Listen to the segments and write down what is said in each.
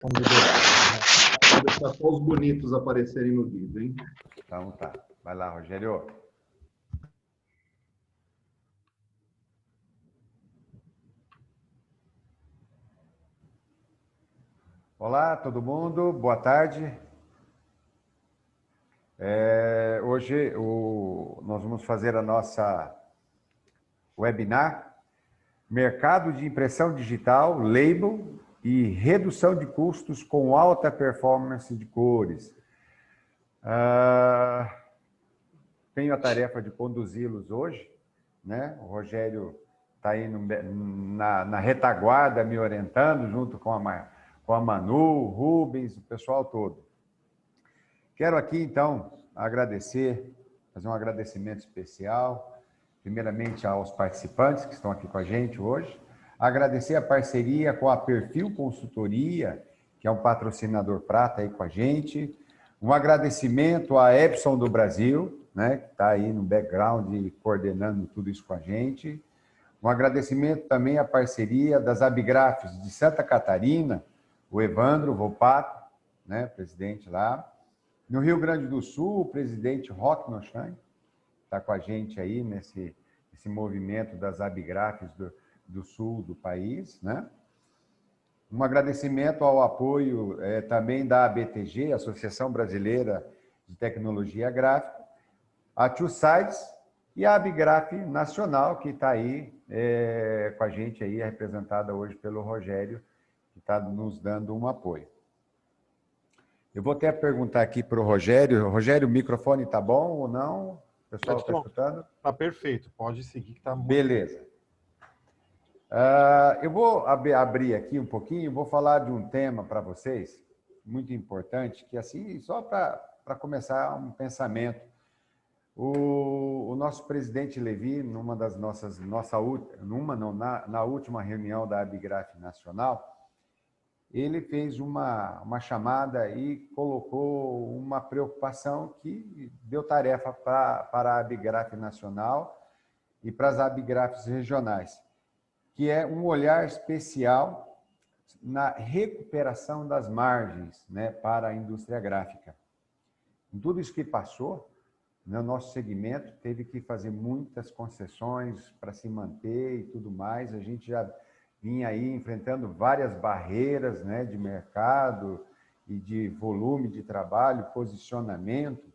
Vamos deixar só os bonitos aparecerem no vídeo, hein? Então tá. Vai lá, Rogério. Olá, todo mundo. Boa tarde. Hoje nós vamos fazer a nossa webinar Mercado de Impressão Digital, Label e Redução de Custos com Alta Performance de Cores. Tenho a tarefa de conduzi-los hoje, né? O Rogério está aí na retaguarda me orientando, junto com a Manu, o Rubens, o pessoal todo. Quero aqui, então, fazer um agradecimento especial, primeiramente aos participantes que estão aqui com a gente hoje, agradecer a parceria com a Perfil Consultoria, que é um patrocinador prata aí com a gente, um agradecimento à Epson do Brasil, né, que está aí no background coordenando tudo isso com a gente, um agradecimento também à parceria das Abigrafes de Santa Catarina, o Evandro Volpato, né, presidente lá. No Rio Grande do Sul, o presidente Roque Nochan está com a gente aí nesse movimento das Abigrafes do sul do país, né? Um agradecimento ao apoio também da ABTG, Associação Brasileira de Tecnologia Gráfica, a Two Sides e a Abigraf Nacional, que está aí com a gente, aí, representada hoje pelo Rogério, que está nos dando um apoio. Eu vou até perguntar aqui para o Rogério. Rogério, o microfone está bom ou não? O pessoal está escutando? Está perfeito, pode seguir que está muito Beleza. Eu vou abrir aqui um pouquinho, vou falar de um tema para vocês, muito importante, que assim, só para começar um pensamento. O nosso presidente Levi, na última reunião da Abigraf Nacional, ele fez uma chamada e colocou uma preocupação que deu tarefa para a Abigraf Nacional e para as Abigrafes regionais, que é um olhar especial na recuperação das margens, né, para a indústria gráfica. Em tudo isso que passou, no nosso segmento teve que fazer muitas concessões para se manter e tudo mais. A gente já vinha aí enfrentando várias barreiras, né, de mercado e de volume de trabalho, posicionamento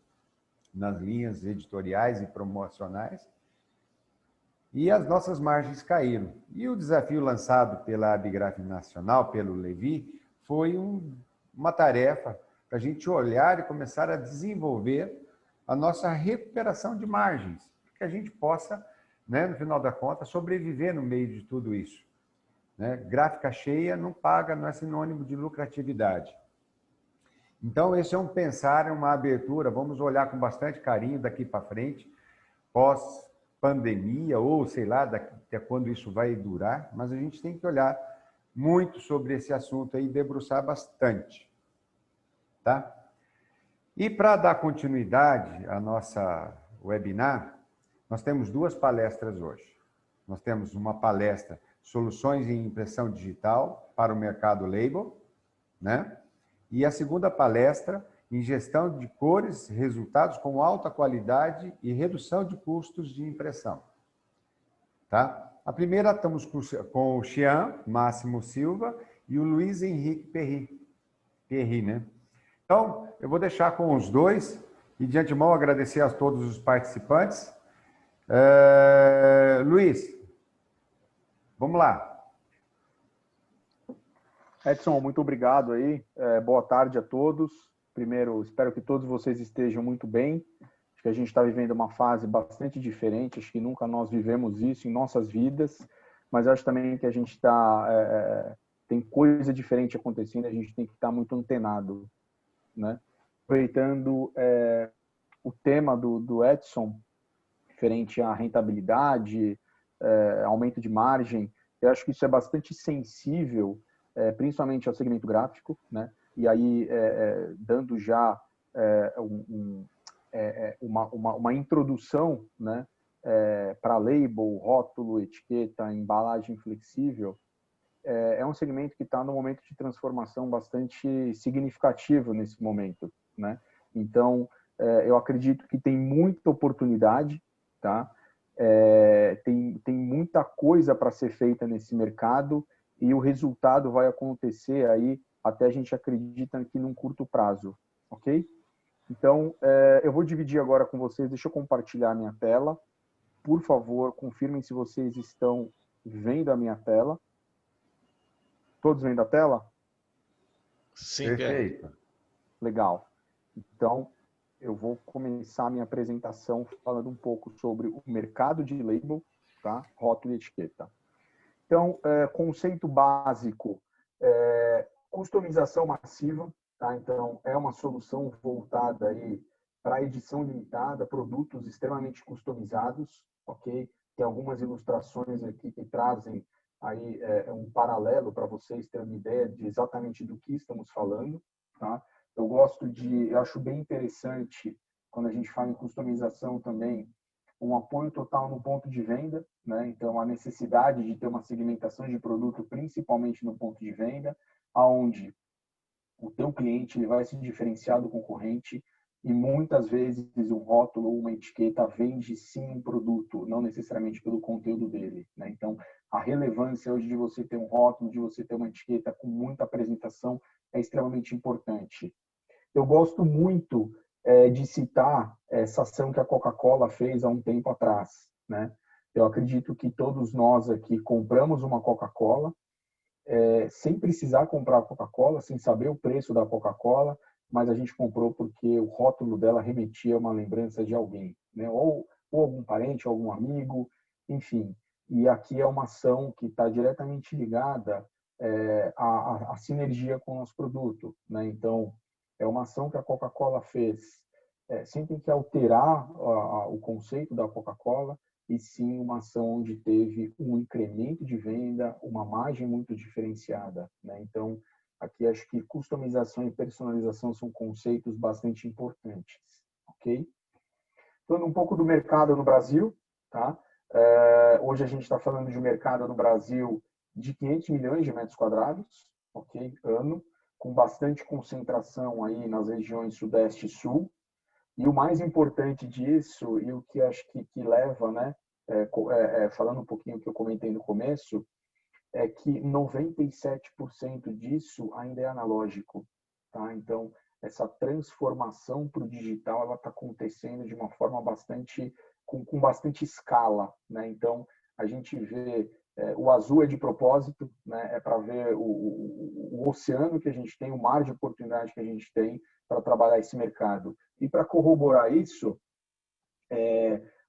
nas linhas editoriais e promocionais. E as nossas margens caíram. E o desafio lançado pela Abigraf Nacional, pelo Levi, foi uma tarefa para a gente olhar e começar a desenvolver a nossa recuperação de margens, para que a gente possa, né, no final da conta, sobreviver no meio de tudo isso. Né? Gráfica cheia não paga, não é sinônimo de lucratividade. Então, esse é um pensar, uma abertura, vamos olhar com bastante carinho daqui para frente, pós-pandemia, ou sei lá, até quando isso vai durar, mas a gente tem que olhar muito sobre esse assunto aí e debruçar bastante. Tá? E para dar continuidade à nossa webinar, nós temos duas palestras hoje. Nós temos uma palestra Soluções em Impressão Digital para o Mercado Label, né? E a segunda palestra em Gestão de Cores, Resultados com Alta Qualidade e Redução de Custos de Impressão. Tá? A primeira estamos com o Xian Máximo Silva e o Luiz Henrique Perry, né? Então, eu vou deixar com os dois e, de antemão, agradecer a todos os participantes. Luiz, vamos lá. Edson, muito obrigado aí. Boa tarde a todos. Primeiro, espero que todos vocês estejam muito bem. Acho que a gente está vivendo uma fase bastante diferente. Acho que nunca nós vivemos isso em nossas vidas. Mas acho também que a gente tem coisa diferente acontecendo. A gente tem que estar muito antenado, né? Aproveitando o tema do Edson, referente à rentabilidade, aumento de margem, eu acho que isso é bastante sensível, principalmente ao segmento gráfico, né? E aí, dando já uma introdução, né, para label, rótulo, etiqueta, embalagem flexível, é um segmento que está num momento de transformação bastante significativo nesse momento, né? Então, eu acredito que tem muita oportunidade, tá? Tem muita coisa para ser feita nesse mercado e o resultado vai acontecer aí, até a gente acredita que num curto prazo, ok? Então, eu vou dividir agora com vocês, deixa eu compartilhar a minha tela. Por favor, confirmem se vocês estão vendo a minha tela. Todos vendo a tela? Sim, Perfeito. Legal. Então, eu vou começar a minha apresentação falando um pouco sobre o mercado de label, tá? Rótulo e etiqueta. Então, conceito básico, customização massiva, tá? Então, é uma solução voltada aí para edição limitada, produtos extremamente customizados, ok? Tem algumas ilustrações aqui que trazem aí um paralelo para vocês terem uma ideia de exatamente do que estamos falando, tá? Eu acho bem interessante quando a gente fala em customização também, um apoio total no ponto de venda, né? Então a necessidade de ter uma segmentação de produto, principalmente no ponto de venda, aonde o teu cliente ele vai se diferenciar do concorrente e muitas vezes um rótulo ou uma etiqueta vende sim um produto, não necessariamente pelo conteúdo dele, né? Então a relevância hoje de você ter um rótulo, de você ter uma etiqueta com muita apresentação é extremamente importante. Eu gosto muito de citar essa ação que a Coca-Cola fez há um tempo atrás, né? Eu acredito que todos nós aqui compramos uma Coca-Cola, sem precisar comprar a Coca-Cola, sem saber o preço da Coca-Cola, mas a gente comprou porque o rótulo dela remetia a uma lembrança de alguém, né? Ou algum parente, algum amigo, enfim. E aqui é uma ação que está diretamente ligada à sinergia com o nosso produto, né? Então, é uma ação que a Coca-Cola fez sem ter que alterar o conceito da Coca-Cola, e sim uma ação onde teve um incremento de venda, uma margem muito diferenciada, né? Então, aqui acho que customização e personalização são conceitos bastante importantes, ok? Falando um pouco do mercado no Brasil, tá? Hoje a gente está falando de um mercado no Brasil de 500 milhões de metros quadrados, ok? Ano, com bastante concentração aí nas regiões Sudeste e Sul. E o mais importante disso, e o que acho que leva, né, falando um pouquinho que eu comentei no começo, é que 97% disso ainda é analógico, tá? Então, essa transformação para o digital, ela está acontecendo de uma forma com bastante escala, né? Então, a gente vê o azul é de propósito, né? É para ver o oceano que a gente tem, o mar de oportunidade que a gente tem para trabalhar esse mercado. E para corroborar isso,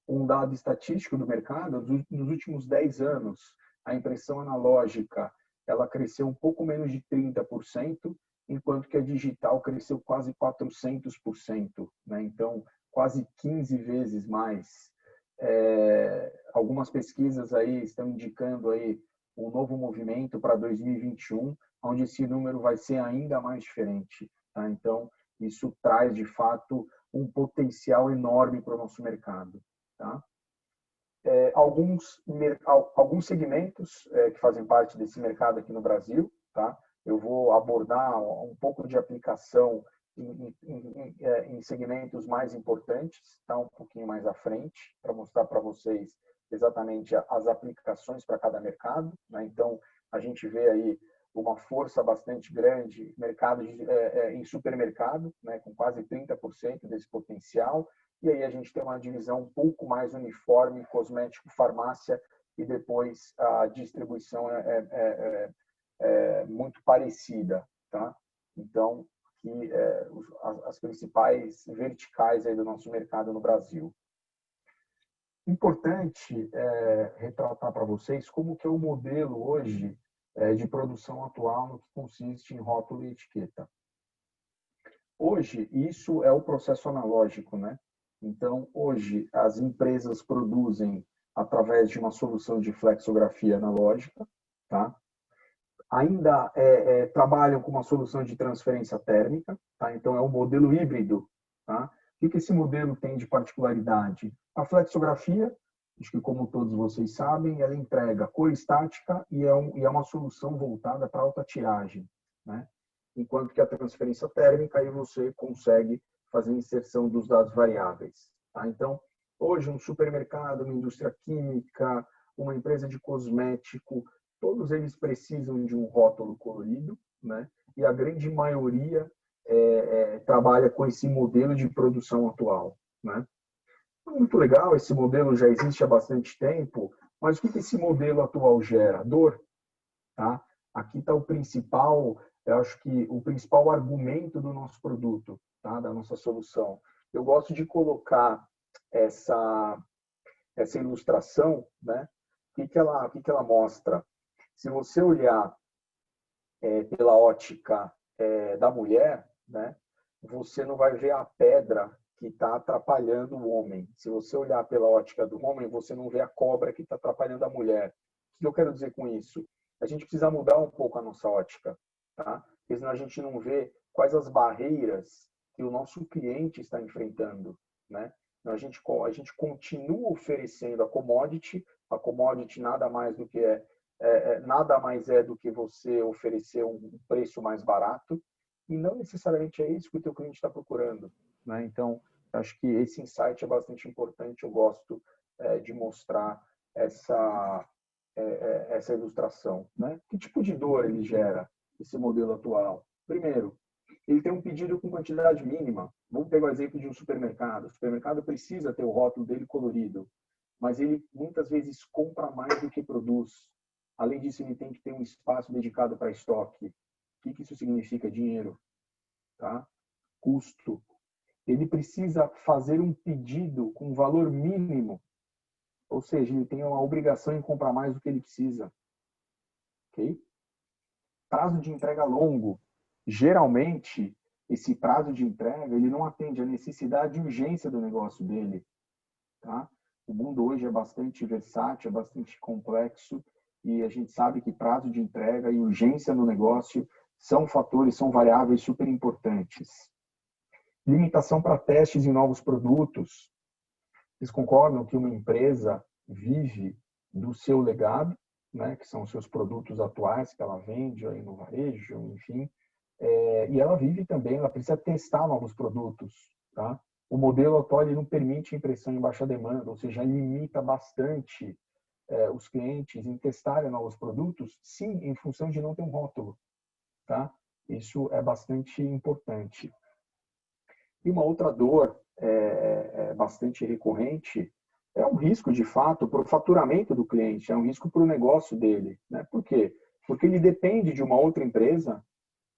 um dado estatístico do mercado, nos últimos 10 anos, a impressão analógica ela cresceu um pouco menos de 30%, enquanto que a digital cresceu quase 400%, né? Então, quase 15 vezes mais. Algumas pesquisas aí estão indicando aí um novo movimento para 2021, onde esse número vai ser ainda mais diferente, tá? Então, isso traz, de fato, um potencial enorme para o nosso mercado, tá? Alguns segmentos que fazem parte desse mercado aqui no Brasil, tá? Eu vou abordar um pouco de aplicação em segmentos mais importantes, tá? Um pouquinho mais à frente, para mostrar para vocês exatamente as aplicações para cada mercado, né? Então, a gente vê aí uma força bastante grande mercado em supermercado, né? Com quase 30% desse potencial. E aí a gente tem uma divisão um pouco mais uniforme, cosmético, farmácia, e depois a distribuição é muito parecida, tá? Então, que as principais verticais aí do nosso mercado no Brasil. Importante retratar para vocês como que é o modelo hoje de produção atual no que consiste em rótulo e etiqueta. Hoje, isso é o processo analógico, né? Então, hoje, as empresas produzem através de uma solução de flexografia analógica, tá? Ainda trabalham com uma solução de transferência térmica, tá? Então, é um modelo híbrido, tá? O que esse modelo tem de particularidade? A flexografia, Acho que, como todos vocês sabem, ela entrega cor estática e é uma solução voltada para alta tiragem, né? Enquanto que a transferência térmica, aí você consegue fazer inserção dos dados variáveis. Tá? Então, hoje, um supermercado, uma indústria química, uma empresa de cosmético, todos eles precisam de um rótulo colorido, né? E a grande maioria trabalha com esse modelo de produção atual, né? Muito legal, esse modelo já existe há bastante tempo, mas o que esse modelo atual gera? Dor. Tá? Aqui está o principal, eu acho que o principal argumento do nosso produto, tá? Da nossa solução. Eu gosto de colocar essa ilustração, né? O que ela mostra? Se você olhar pela ótica da mulher, né? Você não vai ver a pedra que está atrapalhando o homem. Se você olhar pela ótica do homem, você não vê a cobra que está atrapalhando a mulher. O que eu quero dizer com isso? A gente precisa mudar um pouco a nossa ótica, tá? Porque senão a gente não vê quais as barreiras que o nosso cliente está enfrentando, né? Então, a gente continua oferecendo a commodity nada mais do que nada mais é do que você oferecer um preço mais barato, e não necessariamente é isso que o teu cliente está procurando, né? Então, acho que esse insight é bastante importante. Eu gosto de mostrar essa ilustração, né? Que tipo de dor ele gera, esse modelo atual? Primeiro, ele tem um pedido com quantidade mínima. Vamos pegar o exemplo de um supermercado. O supermercado precisa ter o rótulo dele colorido, mas ele muitas vezes compra mais do que produz. Além disso, ele tem que ter um espaço dedicado para estoque. O que isso significa? Dinheiro, tá? Custo. Ele precisa fazer um pedido com valor mínimo, ou seja, ele tem uma obrigação em comprar mais do que ele precisa. Ok? Prazo de entrega longo. Geralmente, esse prazo de entrega ele não atende à necessidade e urgência do negócio dele. Tá? O mundo hoje é bastante versátil, é bastante complexo, e a gente sabe que prazo de entrega e urgência no negócio são fatores, são variáveis super importantes. Limitação para testes em novos produtos. Vocês concordam que uma empresa vive do seu legado, né, que são os seus produtos atuais que ela vende aí no varejo, enfim, e ela vive também, ela precisa testar novos produtos, tá? O modelo atual ele não permite impressão em baixa demanda, ou seja, limita bastante os clientes em testarem novos produtos, sim, em função de não ter um rótulo, tá? Isso é bastante importante. E uma outra dor bastante recorrente é um risco, de fato, para o faturamento do cliente, é um risco para o negócio dele, né? Por quê? Porque ele depende de uma outra empresa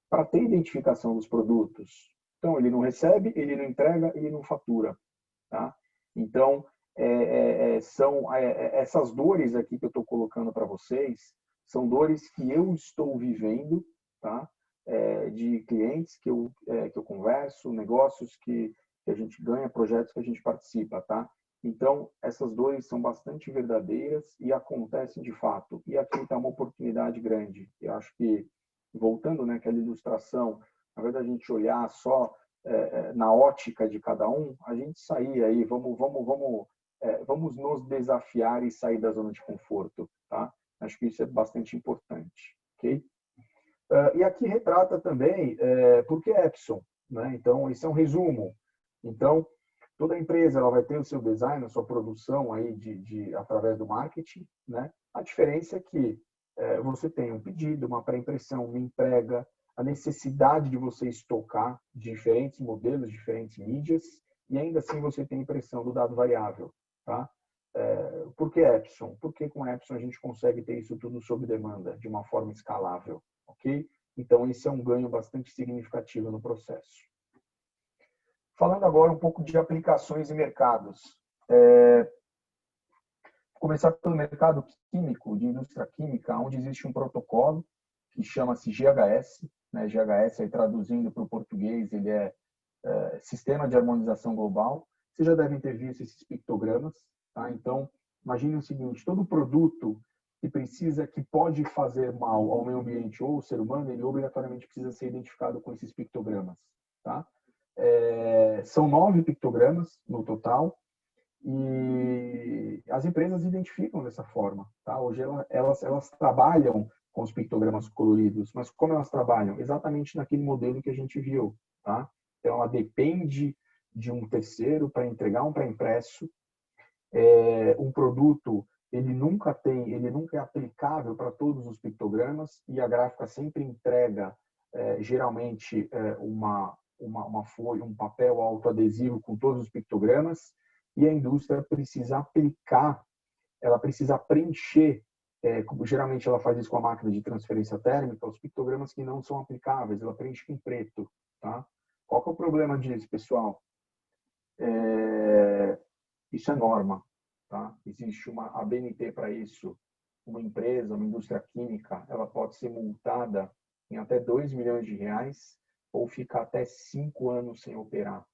para ter identificação dos produtos. Então, ele não recebe, ele não entrega, ele não fatura. Tá? Então, são essas dores aqui que eu estou colocando para vocês, são dores que eu estou vivendo, tá? De clientes que eu converso, negócios que a gente ganha, projetos que a gente participa. Tá? Então, essas dores são bastante verdadeiras e acontecem de fato. E aqui está uma oportunidade grande. Eu acho que, voltando naquela ilustração, ao invés da gente olhar só na ótica de cada um, a gente sair aí, vamos nos desafiar e sair da zona de conforto, tá? Acho que isso é bastante importante, ok? E aqui retrata também por que Epson, né? Então, isso é um resumo. Então, toda empresa ela vai ter o seu design, a sua produção aí através do marketing, né? A diferença é que você tem um pedido, uma pré-impressão, uma entrega, a necessidade de você estocar diferentes modelos, diferentes mídias, e ainda assim você tem a impressão do dado variável. Tá? Por que Epson? Porque com Epson a gente consegue ter isso tudo sob demanda, de uma forma escalável. Ok? Então, esse é um ganho bastante significativo no processo. Falando agora um pouco de aplicações e mercados. Vou começar pelo mercado químico, de indústria química, onde existe um protocolo que chama-se GHS. Né? GHS, aí, traduzindo para o português, ele é Sistema de Harmonização Global. Vocês já devem ter visto esses pictogramas. Tá? Então, imagine o seguinte, todo produto que pode fazer mal ao meio ambiente ou ao ser humano, ele obrigatoriamente precisa ser identificado com esses pictogramas. Tá? São 9 pictogramas no total, E as empresas identificam dessa forma. Tá? Hoje elas trabalham com os pictogramas coloridos, mas como elas trabalham? Exatamente naquele modelo que a gente viu. Tá? Então, ela depende de um terceiro para entregar um pré-impresso. Um produto, ele nunca é aplicável para todos os pictogramas, e a gráfica sempre entrega, geralmente, uma folha, um papel autoadesivo com todos os pictogramas, e a indústria precisa aplicar, ela precisa preencher, geralmente ela faz isso com a máquina de transferência térmica, os pictogramas que não são aplicáveis, ela preenche com preto. Tá? Qual que é o problema disso, pessoal? Isso é norma. Tá? Existe uma ABNT para isso. Uma empresa, uma indústria química, ela pode ser multada em até 2 milhões de reais ou ficar até 5 anos sem operar.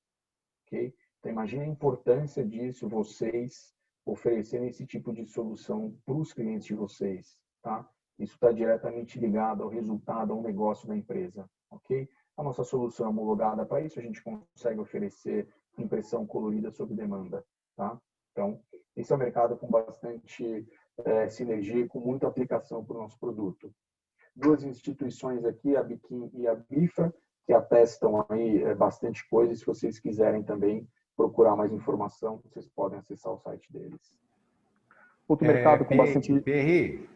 Okay? Então, imagine a importância disso, vocês oferecerem esse tipo de solução para os clientes de vocês. Tá? Isso está diretamente ligado ao resultado, ao negócio da empresa. Okay? A nossa solução é homologada para isso, a gente consegue oferecer impressão colorida sob demanda. Tá? Então, esse é um mercado com bastante sinergia e com muita aplicação para o nosso produto. Duas instituições aqui, a Biquim e a Bifra, que atestam aí bastante coisa. Se vocês quiserem também procurar mais informação, vocês podem acessar o site deles. Outro mercado com bastante... Perry,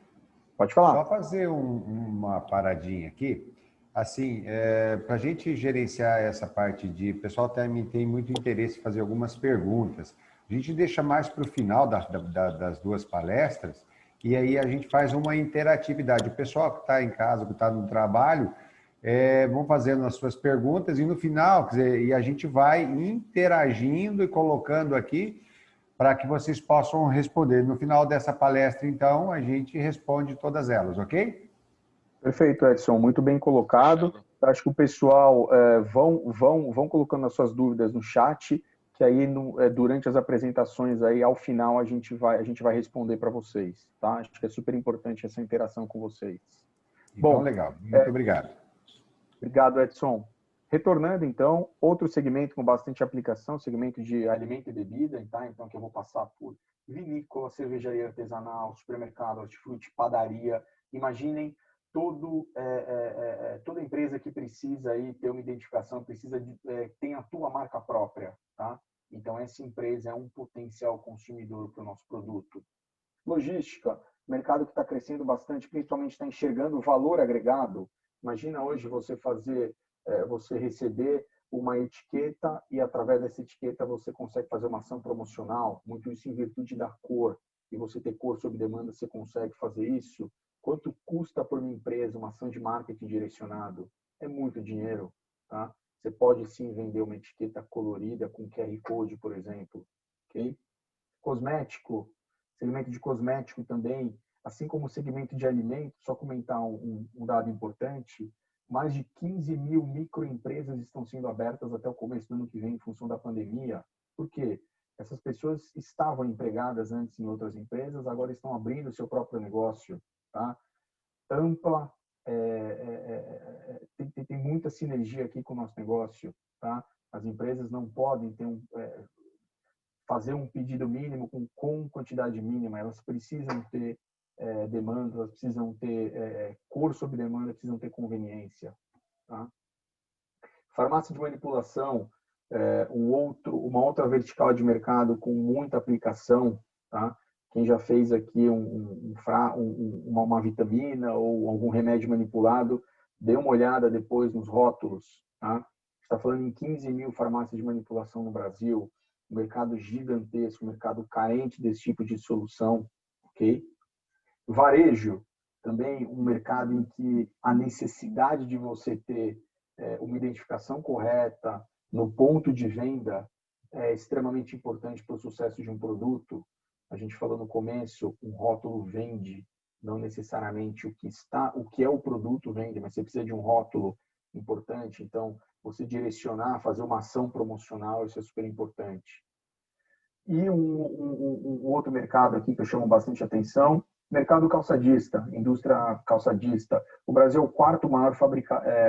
pode falar. Só fazer uma paradinha aqui. Assim, para a gente gerenciar essa parte de... O pessoal também tem muito interesse em fazer algumas perguntas. A gente deixa mais para o final das duas palestras, e aí a gente faz uma interatividade. O pessoal que está em casa, que está no trabalho, vão fazendo as suas perguntas, e no final, quer dizer, e a gente vai interagindo e colocando aqui para que vocês possam responder. No final dessa palestra, então, a gente responde todas elas, ok? Perfeito, Edson. Muito bem colocado. Acho que o pessoal vão colocando as suas dúvidas no chat, que aí durante as apresentações aí ao final a gente vai responder para vocês, tá? Acho que é super importante essa interação com vocês. Então, bom, legal. Muito obrigado. Obrigado, Edson. Retornando então, outro segmento com bastante aplicação, segmento de alimento e bebida, tá? Então que eu vou passar por vinícola, cervejaria artesanal, supermercado, hortifruti, padaria. Imaginem toda empresa que precisa aí ter uma identificação, tem a tua marca própria, tá? Então, essa empresa é um potencial consumidor para o nosso produto. Logística, mercado que está crescendo bastante, principalmente está enxergando o valor agregado. Imagina hoje você receber uma etiqueta e, através dessa etiqueta, você consegue fazer uma ação promocional, muito isso em virtude da cor. E você ter cor sob demanda, você consegue fazer isso. Quanto custa por uma empresa uma ação de marketing direcionado? É muito dinheiro, tá? Você pode sim vender uma etiqueta colorida com QR Code, por exemplo. Okay? Cosmético, segmento de cosmético também, assim como o segmento de alimentos, só comentar um dado importante, mais de 15 mil microempresas estão sendo abertas até o começo do ano que vem em função da pandemia. Por quê? Essas pessoas estavam empregadas antes em outras empresas, agora estão abrindo o seu próprio negócio. Tá? Ampla, tem muita sinergia aqui com o nosso negócio. Tá? As empresas não podem fazer um pedido mínimo com quantidade mínima, elas precisam ter demanda, elas precisam ter cor sob demanda, precisam ter conveniência. Tá? Farmácia de manipulação, uma outra vertical de mercado com muita aplicação. Tá? Quem já fez aqui uma vitamina ou algum remédio manipulado, dê uma olhada depois nos rótulos. Tá? Está falando em 15 mil farmácias de manipulação no Brasil, um mercado gigantesco, um mercado carente desse tipo de solução. Okay? Varejo, também um mercado em que a necessidade de você ter uma identificação correta no ponto de venda é extremamente importante para o sucesso de um produto. A gente falou no começo, um rótulo vende, não necessariamente o que é o produto vende, mas você precisa de um rótulo importante. Então, você direcionar, fazer uma ação promocional, isso é super importante. E um outro mercado aqui que eu chamo bastante atenção, mercado calçadista, indústria calçadista. O Brasil é o quarto maior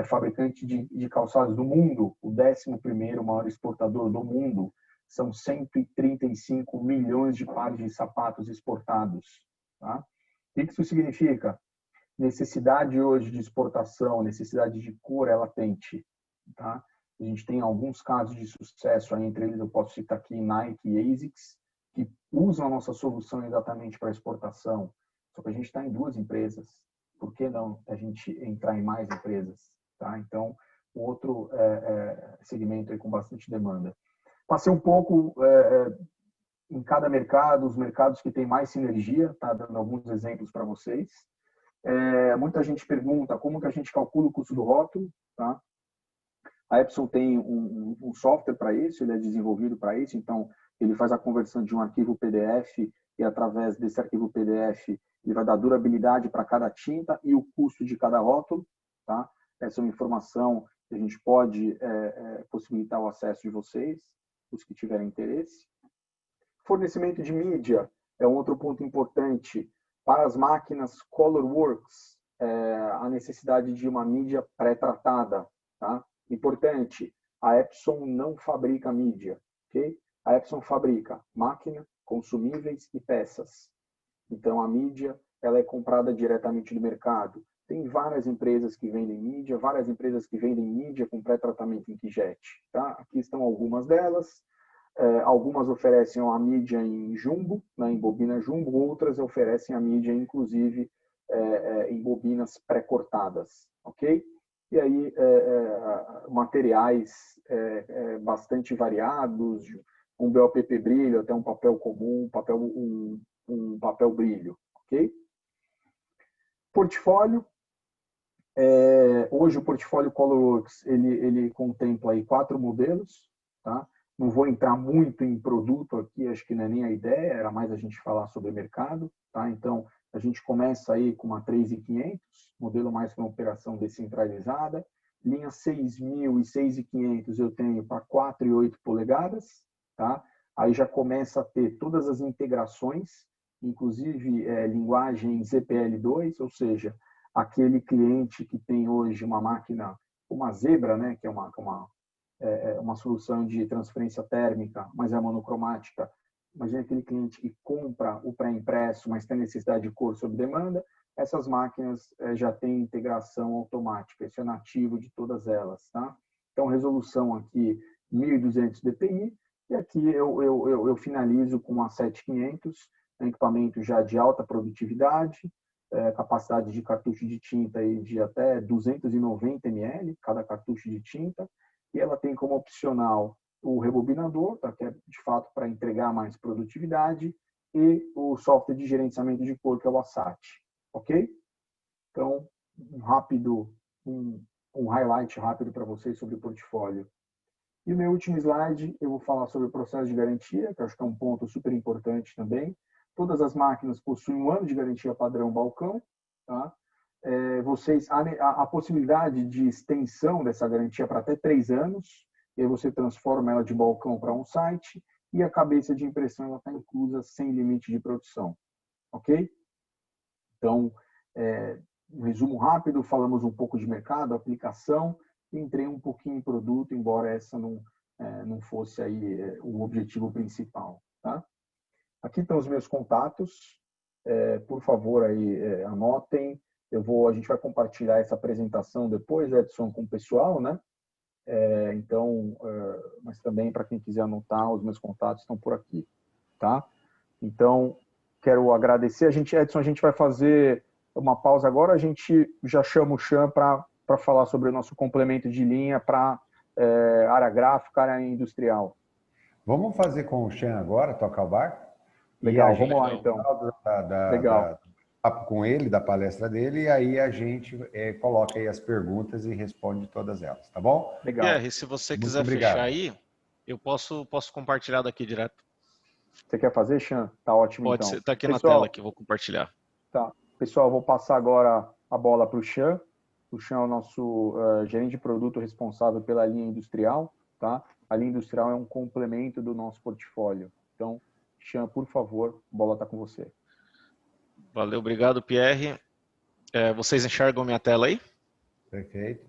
fabricante de calçados do mundo, o 11º maior exportador do mundo. são 135 milhões de pares de sapatos exportados. Tá? O que isso significa? Necessidade hoje de exportação, necessidade de cor é latente. Tá? A gente tem alguns casos de sucesso, aí, entre eles eu posso citar aqui Nike e ASICS, que usam a nossa solução exatamente para exportação. Só que a gente está em 2 empresas. Por que não a gente entrar em mais empresas? Tá? Então, outro segmento aí com bastante demanda. Passei um pouco em cada mercado, os mercados que têm mais sinergia, tá? Dando alguns exemplos para vocês. Muita gente pergunta como que a gente calcula o custo do rótulo. Tá? A Epson tem um software para isso, ele é desenvolvido para isso, então ele faz a conversão de um arquivo PDF e através desse arquivo PDF ele vai dar durabilidade para cada tinta e o custo de cada rótulo. Tá? Essa é uma informação que a gente pode possibilitar o acesso de vocês, os que tiverem interesse. Fornecimento de mídia é um outro ponto importante. Para as máquinas Colorworks, a necessidade de uma mídia pré-tratada. Tá? Importante, a Epson não fabrica mídia. Okay? A Epson fabrica máquina, consumíveis e peças. Então, a mídia ela é comprada diretamente do mercado. Tem várias empresas que vendem mídia, várias empresas que vendem mídia com pré-tratamento inkjet. Tá? Aqui estão algumas delas. Algumas oferecem a mídia em jumbo, né, em bobina jumbo, outras oferecem a mídia, inclusive, em bobinas pré-cortadas. Ok? E aí, materiais bastante variados, um BOPP brilho até um papel comum, um papel brilho. Ok? Portfólio. Hoje o portfólio Colorworks ele contempla aí 4 modelos. Tá? Não vou entrar muito em produto aqui, acho que não é nem a ideia, era mais a gente falar sobre mercado. Tá? Então, a gente começa aí com uma 3500, modelo mais para uma operação descentralizada. Linha 6000 e 6500 eu tenho para 4 e 8 polegadas. Tá? Aí já começa a ter todas as integrações, inclusive linguagem ZPL2, ou seja, aquele cliente que tem hoje uma máquina, uma Zebra, né, que é uma solução de transferência térmica, mas é monocromática. Imagina aquele cliente que compra o pré-impresso, mas tem necessidade de cor sob demanda. Essas máquinas já têm integração automática. Isso é nativo de todas elas. Tá? Então, resolução aqui 1200 dpi. E aqui eu finalizo com a 7500, equipamento já de alta produtividade, capacidade de cartucho de tinta aí de até 290 ml, cada cartucho de tinta. E ela tem como opcional o rebobinador, tá? Que é de fato para entregar mais produtividade, e o software de gerenciamento de cor, que é o ASAT. Ok? Então, um highlight rápido para vocês sobre o portfólio. E o meu último slide, eu vou falar sobre o processo de garantia, que eu acho que é um ponto super importante também. Todas as máquinas possuem 1 ano de garantia padrão balcão. Tá? A possibilidade de extensão dessa garantia para até 3 anos, e aí você transforma ela de balcão para on-site, e a cabeça de impressão está inclusa sem limite de produção. Ok? Então, um resumo rápido, falamos um pouco de mercado, aplicação, e entrei um pouquinho em produto, embora essa não fosse aí o objetivo principal. Tá? Aqui estão os meus contatos, por favor, aí, anotem. A gente vai compartilhar essa apresentação depois, Edson, com o pessoal, né? Mas também, para quem quiser anotar, os meus contatos estão por aqui. Tá? Então, quero agradecer. Edson, a gente vai fazer uma pausa agora, a gente já chama o Chan para falar sobre o nosso complemento de linha para área gráfica, área industrial. Vamos fazer com o Chan agora, tocar o barco? Legal, vamos lá então. Legal. Papo com ele, da palestra dele, e aí a gente coloca aí as perguntas e responde todas elas, tá bom? Legal. Pierre, se você quiser fechar aí, eu posso compartilhar daqui direto. Você quer fazer, Chan? Tá ótimo. Pode então. ser, tá aqui na tela que eu vou compartilhar. Tá. Pessoal, eu vou passar agora a bola para o Chan. O Chan é o nosso gerente de produto responsável pela linha industrial. Tá? A linha industrial é um complemento do nosso portfólio. Então, Chan, por favor, a bola está com você. Valeu, obrigado, Pierre. Vocês enxergam minha tela aí? Perfeito.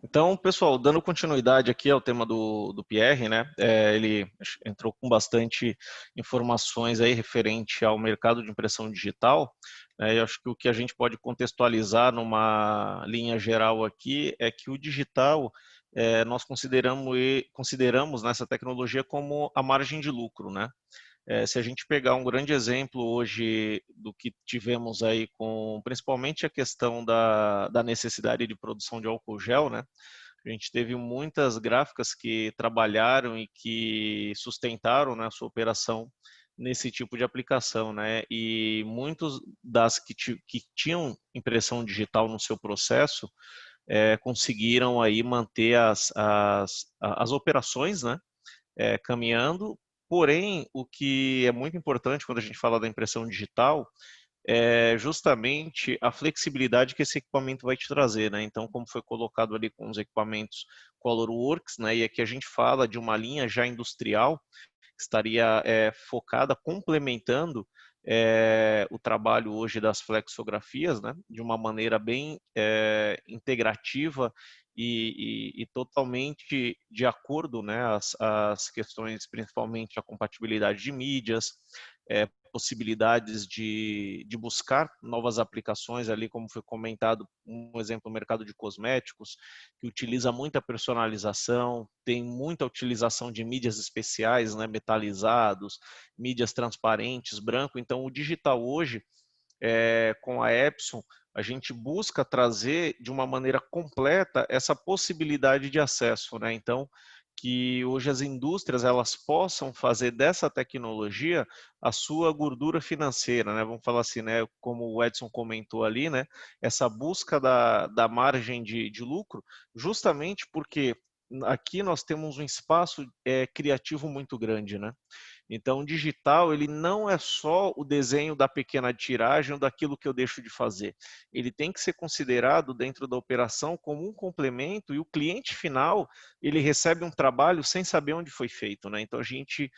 Então, pessoal, dando continuidade aqui ao tema do Pierre, né? Ele entrou com bastante informações aí referente ao mercado de impressão digital. Eu acho que o que a gente pode contextualizar numa linha geral aqui é que o digital nós consideramos nessa tecnologia como a margem de lucro, né? Se a gente pegar um grande exemplo hoje do que tivemos aí com principalmente a questão da necessidade de produção de álcool gel, né? A gente teve muitas gráficas que trabalharam e que sustentaram, né, a sua operação nesse tipo de aplicação, né? E muitos das que tinham impressão digital no seu processo conseguiram aí manter as operações, né? Caminhando. Porém, o que é muito importante quando a gente fala da impressão digital é justamente a flexibilidade que esse equipamento vai te trazer, né? Então, como foi colocado ali com os equipamentos ColorWorks, né? E aqui a gente fala de uma linha já industrial que estaria focada, complementando o trabalho hoje das flexografias, né? De uma maneira bem integrativa e totalmente de acordo, né, as questões, principalmente a compatibilidade de mídias, possibilidades de buscar novas aplicações ali, como foi comentado, um exemplo, o mercado de cosméticos, que utiliza muita personalização, tem muita utilização de mídias especiais, né, metalizados, mídias transparentes, branco. Então, o digital hoje, com a Epson, a gente busca trazer de uma maneira completa essa possibilidade de acesso, né? Então, que hoje as indústrias elas possam fazer dessa tecnologia a sua gordura financeira, né? Vamos falar assim, né? Como o Edson comentou ali, né? Essa busca da margem de lucro, justamente porque aqui nós temos um espaço criativo muito grande, né? Então, o digital, ele não é só o desenho da pequena tiragem ou daquilo que eu deixo de fazer. Ele tem que ser considerado dentro da operação como um complemento e o cliente final, ele recebe um trabalho sem saber onde foi feito, né? Então, a gente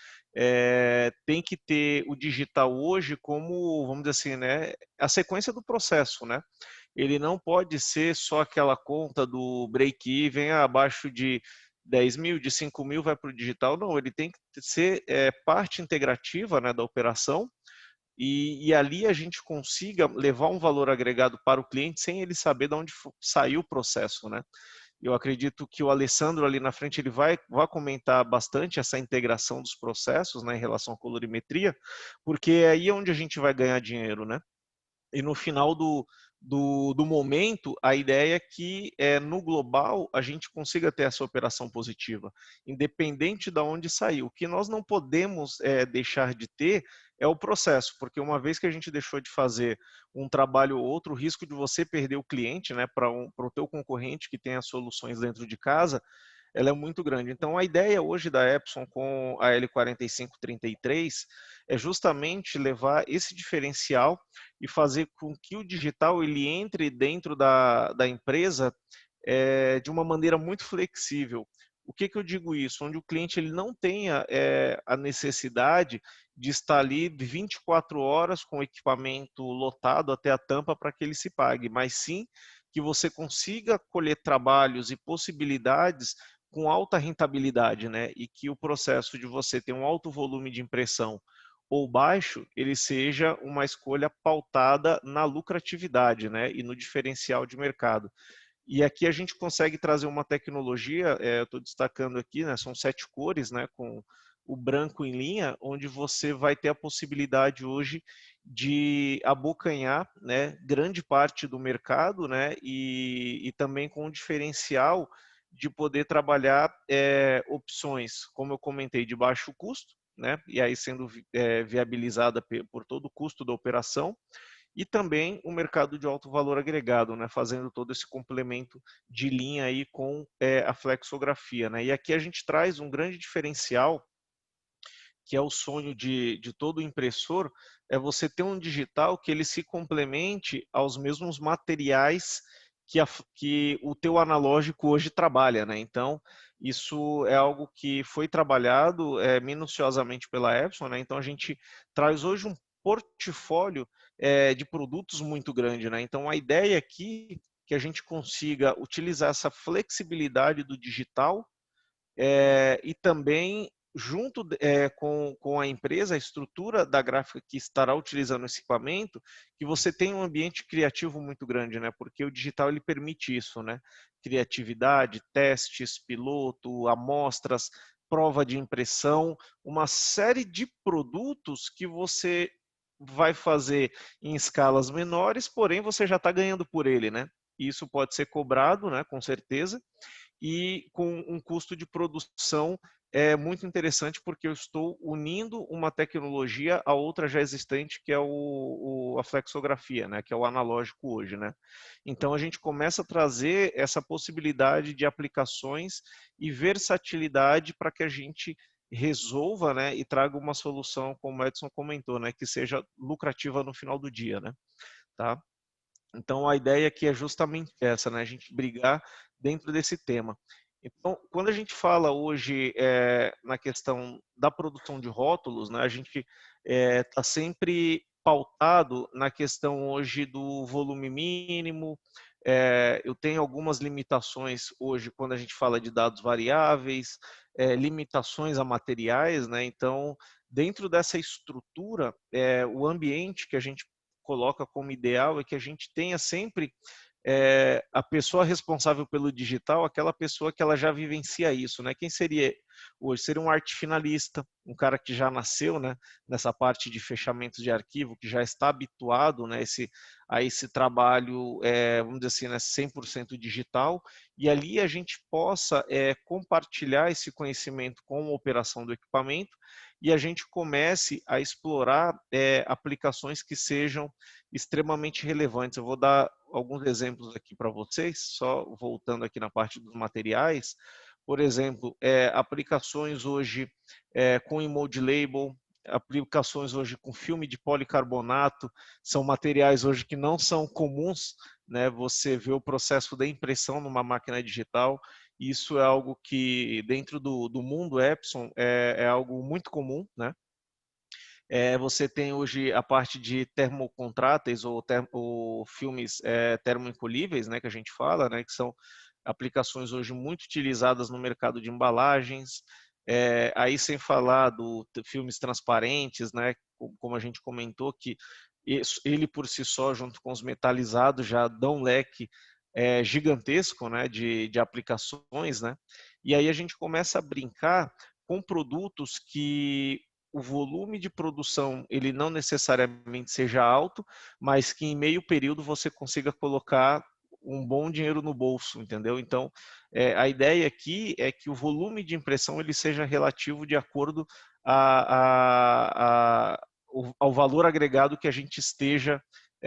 tem que ter o digital hoje como, vamos dizer assim, né, a sequência do processo, né? Ele não pode ser só aquela conta do break-even abaixo de 10 mil, de 5 mil vai para o digital. Não, ele tem que ser parte integrativa, né, da operação e ali a gente consiga levar um valor agregado para o cliente sem ele saber de onde saiu o processo, né? Eu acredito que o Alessandro ali na frente ele vai comentar bastante essa integração dos processos, né, em relação à colorimetria, porque é aí onde a gente vai ganhar dinheiro, né? E no final do momento, a ideia é que no global a gente consiga ter essa operação positiva, independente de onde saiu. O que nós não podemos deixar de ter é o processo, porque uma vez que a gente deixou de fazer um trabalho ou outro, o risco de você perder o cliente, né, para o teu concorrente que tem as soluções dentro de casa, ela é muito grande. Então, a ideia hoje da Epson com a L4533 é justamente levar esse diferencial e fazer com que o digital ele entre dentro da empresa de uma maneira muito flexível. O que eu digo isso? Onde o cliente ele não tenha a necessidade de estar ali 24 horas com o equipamento lotado até a tampa para que ele se pague, mas sim que você consiga colher trabalhos e possibilidades com alta rentabilidade, né? E que o processo de você ter um alto volume de impressão ou baixo, ele seja uma escolha pautada na lucratividade, né? E no diferencial de mercado. E aqui a gente consegue trazer uma tecnologia, eu estou destacando aqui, né? São 7 cores, né? Com o branco em linha, onde você vai ter a possibilidade hoje de abocanhar, né, grande parte do mercado, né, e também com um diferencial de poder trabalhar opções, como eu comentei, de baixo custo, né, e aí sendo viabilizada por todo o custo da operação, e também o mercado de alto valor agregado, né, fazendo todo esse complemento de linha aí com a flexografia, né. E aqui a gente traz um grande diferencial, que é o sonho de todo impressor, é você ter um digital que ele se complemente aos mesmos materiais que o teu analógico hoje trabalha, né? Então, isso é algo que foi trabalhado minuciosamente pela Epson, né? Então, a gente traz hoje um portfólio de produtos muito grande, né? Então, a ideia aqui que a gente consiga utilizar essa flexibilidade do digital e também junto com a empresa, a estrutura da gráfica que estará utilizando esse equipamento, que você tenha um ambiente criativo muito grande, né? Porque o digital ele permite isso, né? Criatividade, testes, piloto, amostras, prova de impressão, uma série de produtos que você vai fazer em escalas menores, porém você já está ganhando por ele, né? Isso pode ser cobrado, né? Com certeza, e com um custo de produção muito interessante, porque eu estou unindo uma tecnologia a outra já existente, que é a flexografia, né, que é o analógico hoje, né? Então a gente começa a trazer essa possibilidade de aplicações e versatilidade para que a gente resolva, né, e traga uma solução, como o Edson comentou, né, que seja lucrativa no final do dia, né? Tá? Então, a ideia aqui é justamente essa, né? A gente brigar dentro desse tema. Então, quando a gente fala hoje na questão da produção de rótulos, né, a gente está sempre pautado na questão hoje do volume mínimo. Eu tenho algumas limitações hoje quando a gente fala de dados variáveis, limitações a materiais, né? Então, dentro dessa estrutura, o ambiente que a gente coloca como ideal é que a gente tenha sempre a pessoa responsável pelo digital, aquela pessoa que ela já vivencia isso, né? Quem seria hoje? Seria um arte finalista, um cara que já nasceu, né, nessa parte de fechamento de arquivo, que já está habituado, né, a esse trabalho, vamos dizer assim, né, 100% digital, e ali a gente possa compartilhar esse conhecimento com a operação do equipamento e a gente comece a explorar aplicações que sejam extremamente relevantes. Eu vou dar alguns exemplos aqui para vocês, só voltando aqui na parte dos materiais. Por exemplo, aplicações hoje com Emoji Label, aplicações hoje com filme de policarbonato, são materiais hoje que não são comuns, né? Você vê o processo da impressão numa máquina digital, isso é algo que dentro do mundo Epson é algo muito comum, né? Você tem hoje a parte de termocontráteis ou filmes termoencolhíveis, né, que a gente fala, né, que são aplicações hoje muito utilizadas no mercado de embalagens, aí sem falar do filmes transparentes, né, como a gente comentou, que ele por si só, junto com os metalizados, já dão um leque gigantesco, né, de aplicações, né, e aí a gente começa a brincar com produtos que o volume de produção ele não necessariamente seja alto, mas que em meio período você consiga colocar um bom dinheiro no bolso, entendeu? Então, a ideia aqui é que o volume de impressão ele seja relativo de acordo ao valor agregado que a gente esteja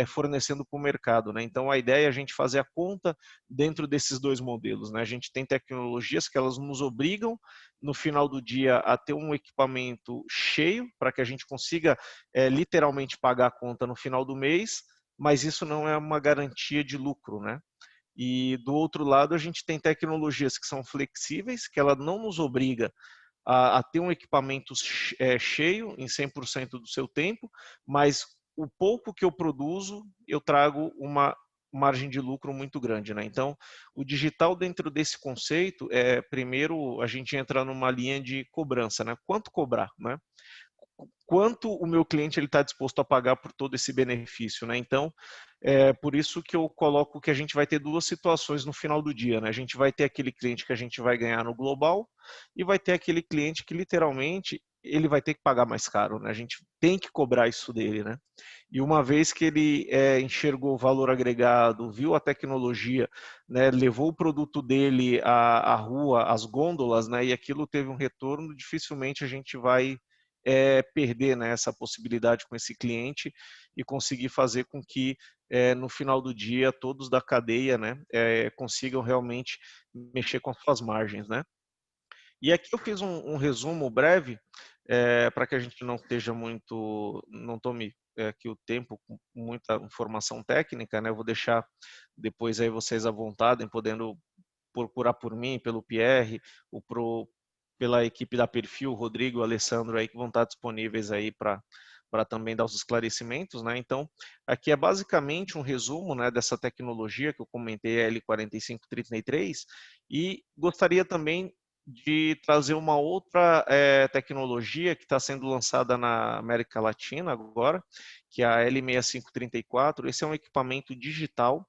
fornecendo para o mercado, né? Então, a ideia é a gente fazer a conta dentro desses dois modelos, né? A gente tem tecnologias que elas nos obrigam no final do dia a ter um equipamento cheio para que a gente consiga literalmente pagar a conta no final do mês, mas isso não é uma garantia de lucro, né? E do outro lado a gente tem tecnologias que são flexíveis, que ela não nos obriga a ter um equipamento cheio em 100% do seu tempo, mas o pouco que eu produzo, eu trago uma margem de lucro muito grande, né? Então, o digital dentro desse conceito, primeiro a gente entra numa linha de cobrança, né? Quanto cobrar, né? Quanto o meu cliente ele está disposto a pagar por todo esse benefício, né? Então, por isso que eu coloco que a gente vai ter duas situações no final do dia, né? A gente vai ter aquele cliente que a gente vai ganhar no global e vai ter aquele cliente que literalmente ele vai ter que pagar mais caro, né? A gente tem que cobrar isso dele, né? E uma vez que ele enxergou o valor agregado, viu a tecnologia, né, levou o produto dele à rua, às gôndolas, né, e aquilo teve um retorno, dificilmente a gente vai perder, né, essa possibilidade com esse cliente e conseguir fazer com que no final do dia todos da cadeia, né, consigam realmente mexer com as suas margens, né? E aqui eu fiz um resumo breve para que a gente não esteja muito, não tome aqui o tempo com muita informação técnica, né? Eu vou deixar depois aí vocês à vontade, podendo procurar por mim, pelo Pierre, pela equipe da Perfil, o Rodrigo, o Alessandro aí que vão estar disponíveis aí para para também dar os esclarecimentos, né? Então, aqui é basicamente um resumo, né, dessa tecnologia que eu comentei, a L4533, e gostaria também de trazer uma outra tecnologia que está sendo lançada na América Latina agora, que é a L6534. Esse é um equipamento digital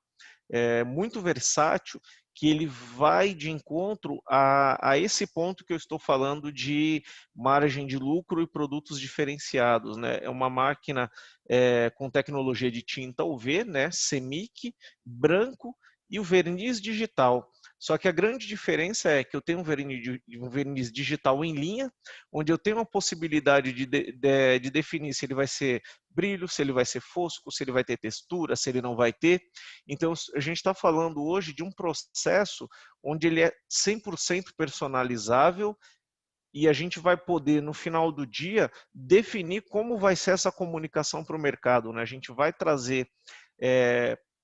muito versátil, que ele vai de encontro a esse ponto que eu estou falando de margem de lucro e produtos diferenciados, né? É uma máquina com tecnologia de tinta UV, né? Semic, branco e o verniz digital. Só que a grande diferença é que eu tenho um verniz digital em linha, onde eu tenho a possibilidade de definir se ele vai ser brilho, se ele vai ser fosco, se ele vai ter textura, se ele não vai ter. Então, a gente está falando hoje de um processo onde ele é 100% personalizável e a gente vai poder, no final do dia, definir como vai ser essa comunicação para o mercado, né? A gente vai trazer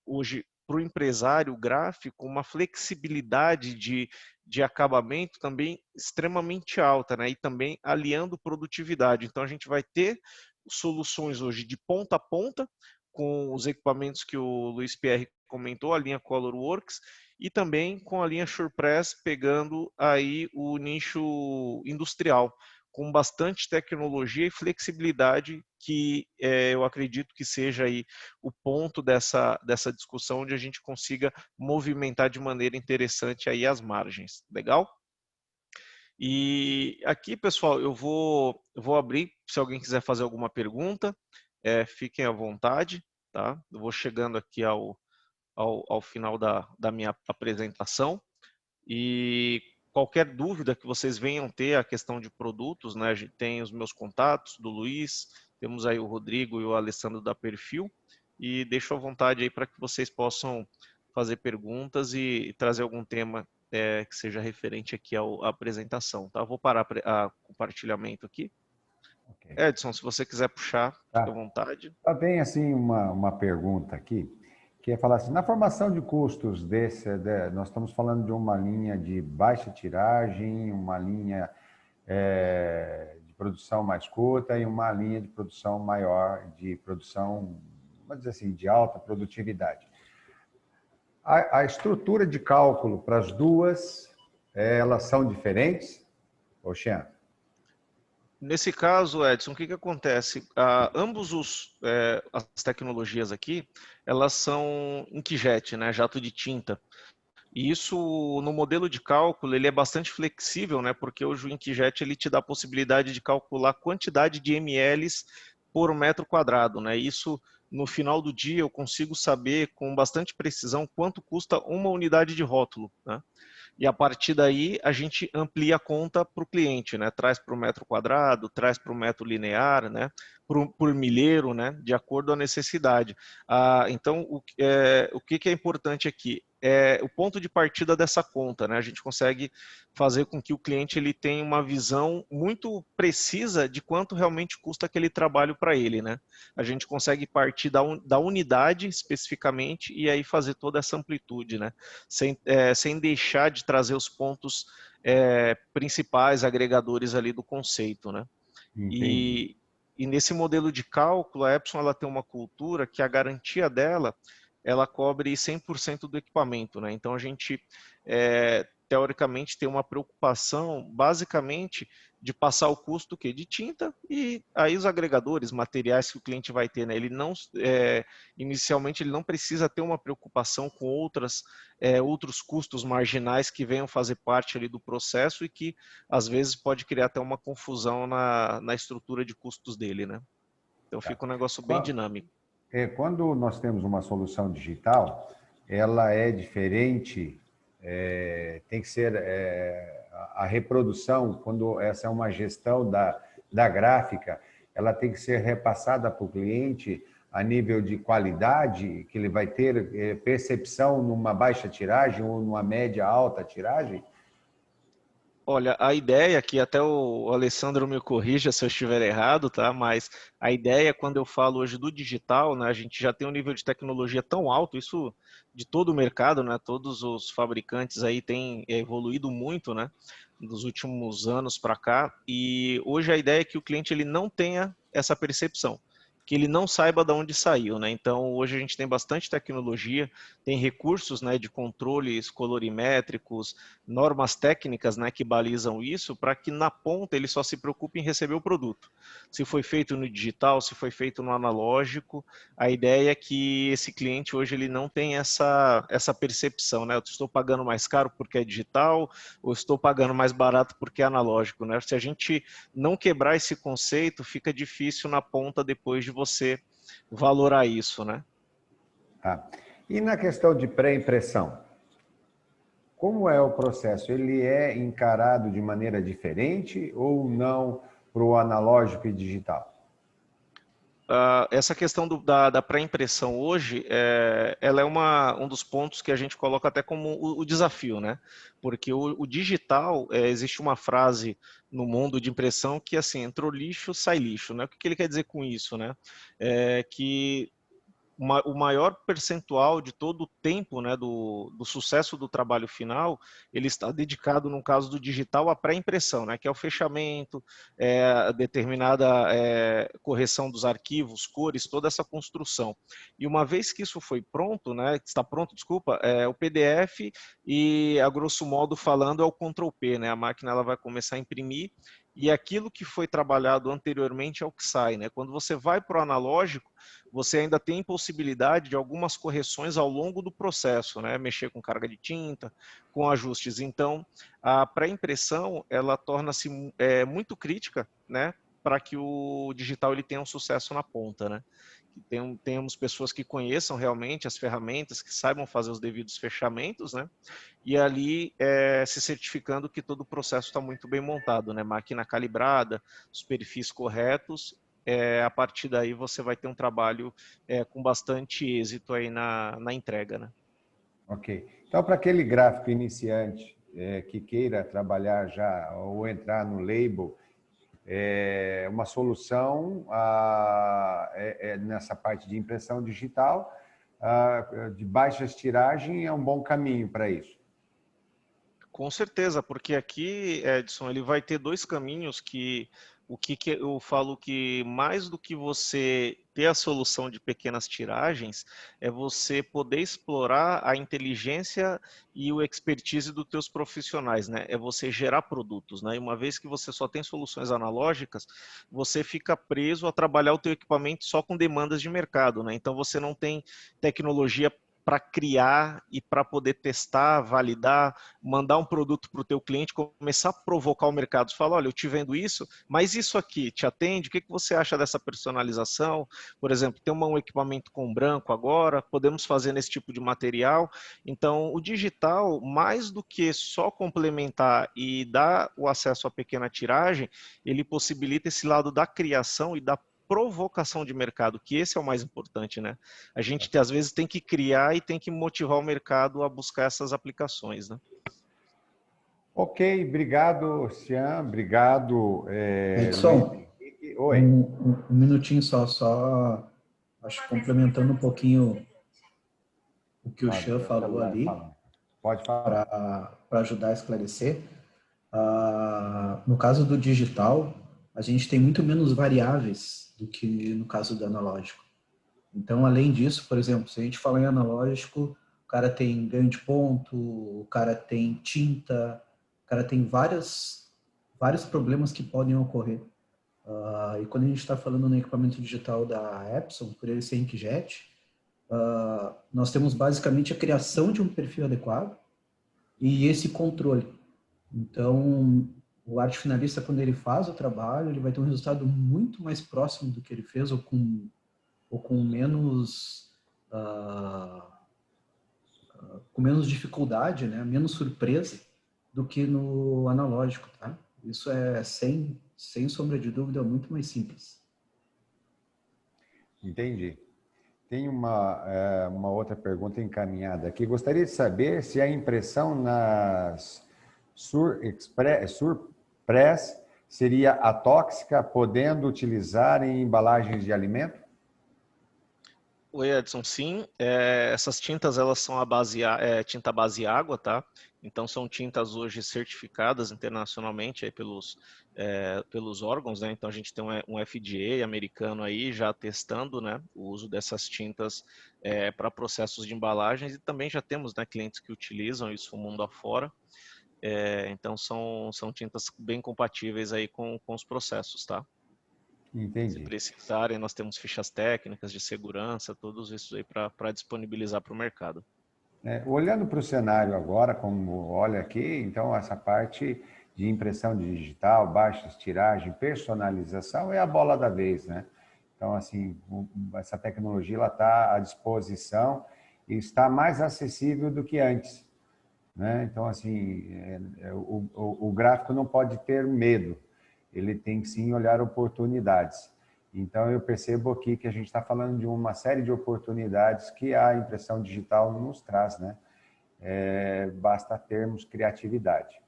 hoje para o empresário gráfico uma flexibilidade de acabamento também extremamente alta, né? E também aliando produtividade. Então, a gente vai ter soluções hoje de ponta a ponta, com os equipamentos que o Luiz Pierre comentou, a linha Colorworks, e também com a linha SurePress, pegando aí o nicho industrial, com bastante tecnologia e flexibilidade, que eu acredito que seja aí o ponto dessa discussão, onde a gente consiga movimentar de maneira interessante aí as margens. Legal? E aqui, pessoal, eu vou abrir, se alguém quiser fazer alguma pergunta, fiquem à vontade, tá? Eu vou chegando aqui ao final da minha apresentação. E qualquer dúvida que vocês venham ter a questão de produtos, né? A gente tem os meus contatos do Luiz, temos aí o Rodrigo e o Alessandro da Perfil, e deixo à vontade aí para que vocês possam fazer perguntas e trazer algum tema que seja referente aqui à apresentação, tá? Vou parar o compartilhamento aqui. Okay. Edson, se você quiser puxar, fique à vontade. Tá bem, assim, uma pergunta aqui, que é falar assim, na formação de custos nós estamos falando de uma linha de baixa tiragem, uma linha de produção mais curta e uma linha de produção maior, de produção, vamos dizer assim, de alta produtividade. A estrutura de cálculo para as duas, elas são diferentes, Oxen? Nesse caso, Edson, o que acontece? As tecnologias aqui, elas são inkjet, né? Jato de tinta. E isso, no modelo de cálculo, ele é bastante flexível, né? Porque hoje o inkjet ele te dá a possibilidade de calcular a quantidade de ml por metro quadrado, né? Isso, no final do dia, eu consigo saber com bastante precisão quanto custa uma unidade de rótulo, né? E a partir daí a gente amplia a conta para o cliente, né? Traz para o metro quadrado, traz para o metro linear, né? Por milheiro, né? De acordo com a necessidade. Então, o que é importante aqui? É o ponto de partida dessa conta, né? A gente consegue fazer com que o cliente ele tenha uma visão muito precisa de quanto realmente custa aquele trabalho para ele, né? A gente consegue partir da unidade especificamente e aí fazer toda essa amplitude, né? Sem deixar de trazer os pontos principais, agregadores ali do conceito, né? E nesse modelo de cálculo, a Epson ela tem uma cultura que a garantia dela, ela cobre 100% do equipamento, né? Então a gente, teoricamente, tem uma preocupação, basicamente, de passar o custo de tinta e aí os agregadores, materiais que o cliente vai ter, né? Ele não, inicialmente, ele não precisa ter uma preocupação com outros custos marginais que venham fazer parte ali do processo e que, às vezes, pode criar até uma confusão na estrutura de custos dele, né? Então fica um negócio bem dinâmico. Quando nós temos uma solução digital, ela é diferente, tem que ser a reprodução, quando essa é uma gestão da gráfica, ela tem que ser repassada para o cliente a nível de qualidade, que ele vai ter percepção numa baixa tiragem ou numa média alta tiragem? Olha, a ideia, que até o Alessandro me corrija se eu estiver errado, tá? Mas a ideia, quando eu falo hoje do digital, né, a gente já tem um nível de tecnologia tão alto, isso de todo o mercado, né? Todos os fabricantes aí têm evoluído muito, né? Nos últimos anos para cá. E hoje a ideia é que o cliente ele não tenha essa percepção. que ele não saiba de onde saiu, né? Então, hoje a gente tem bastante tecnologia, tem recursos, né, de controles colorimétricos, normas técnicas, né, que balizam isso, para que na ponta ele só se preocupe em receber o produto. Se foi feito no digital, se foi feito no analógico, a ideia é que esse cliente hoje ele não tem essa percepção, né? Eu estou pagando mais caro porque é digital, ou estou pagando mais barato porque é analógico, né? Se a gente não quebrar esse conceito, fica difícil na ponta depois de você valorar isso, né? Tá. E na questão de pré-impressão, como é o processo? Ele é encarado de maneira diferente ou não para o analógico e digital? Essa questão da pré-impressão hoje, ela é um dos pontos que a gente coloca até como o desafio, né? Porque o digital, existe uma frase no mundo de impressão que, assim, entrou lixo, sai lixo, né? O que ele quer dizer com isso, né? Que o maior percentual de todo o tempo, né, do sucesso do trabalho final, ele está dedicado, no caso do digital, à pré-impressão, né, que é o fechamento, a determinada correção dos arquivos, cores, toda essa construção. E uma vez que isso foi pronto, né, está pronto, desculpa, o PDF e, a grosso modo falando, é o Ctrl+P, né, a máquina ela vai começar a imprimir e aquilo que foi trabalhado anteriormente é o que sai, né? Quando você vai para o analógico, você ainda tem possibilidade de algumas correções ao longo do processo, né? Mexer com carga de tinta, com ajustes. Então, a pré-impressão, ela torna-se muito crítica, né? Para que o digital ele tenha um sucesso na ponta, né? Que tenhamos pessoas que conheçam realmente as ferramentas, que saibam fazer os devidos fechamentos, né? E ali se certificando que todo o processo está muito bem montado, né? Máquina calibrada, os perfis corretos, a partir daí você vai ter um trabalho com bastante êxito aí na entrega, né? Ok. Então, para aquele gráfico iniciante que queira trabalhar já ou entrar no label, uma solução nessa parte de impressão digital de baixas tiragens é um bom caminho para isso. Com certeza, porque aqui, Edson, ele vai ter dois caminhos que eu falo que mais do que você ter a solução de pequenas tiragens, é você poder explorar a inteligência e o expertise dos teus profissionais, né? É você gerar produtos, né? E uma vez que você só tem soluções analógicas, você fica preso a trabalhar o teu equipamento só com demandas de mercado, né? Então você não tem tecnologia para criar e para poder testar, validar, mandar um produto para o teu cliente, começar a provocar o mercado. Você fala, olha, eu te vendo isso, mas isso aqui te atende? O que você acha dessa personalização? Por exemplo, tem um equipamento com branco agora, podemos fazer nesse tipo de material. Então, o digital, mais do que só complementar e dar o acesso à pequena tiragem, ele possibilita esse lado da criação e da provocação de mercado, que esse é o mais importante, né? A gente às vezes tem que criar e tem que motivar o mercado a buscar essas aplicações, né? Ok, obrigado, Cian, obrigado, Edson, Luiz. Oi. um minutinho só, acho que complementando um pouquinho o que o Xan falou ali, Pode falar. para ajudar a esclarecer. No caso do digital, a gente tem muito menos variáveis do que no caso do analógico. Então, além disso, por exemplo, se a gente fala em analógico, o cara tem ganho de ponto, o cara tem tinta, o cara tem vários problemas que podem ocorrer. E quando a gente está falando no equipamento digital da Epson, por ele ser inkjet, nós temos basicamente a criação de um perfil adequado e esse controle. Então, o arte finalista, quando ele faz o trabalho, ele vai ter um resultado muito mais próximo do que ele fez ou com menos dificuldade, né? Menos surpresa do que no analógico, tá? Isso é, sem sombra de dúvida, muito mais simples. Entendi. Tem uma outra pergunta encaminhada aqui. Gostaria de saber se a impressão nas Surpress seria atóxica, podendo utilizar em embalagens de alimento? Oi, Edson. Sim, essas tintas elas são tinta base água, tá? Então são tintas hoje certificadas internacionalmente aí pelos órgãos, né? Então a gente tem um FDA americano aí já testando, né, o uso dessas tintas para processos de embalagens e também já temos, né, clientes que utilizam isso mundo afora. Então são tintas bem compatíveis aí com os processos, tá? Se Entendi. precisarem, nós temos fichas técnicas de segurança, todos isso aí para disponibilizar para o mercado. Olhando para o cenário agora, como olha aqui, então essa parte de impressão digital, baixa tiragem, personalização é a bola da vez, né? Então, assim, essa tecnologia ela está à disposição e está mais acessível do que antes, né? Então, assim, o gráfico não pode ter medo, ele tem que sim olhar oportunidades. Então, eu percebo aqui que a gente está falando de uma série de oportunidades que a impressão digital nos traz, né? Basta termos criatividade.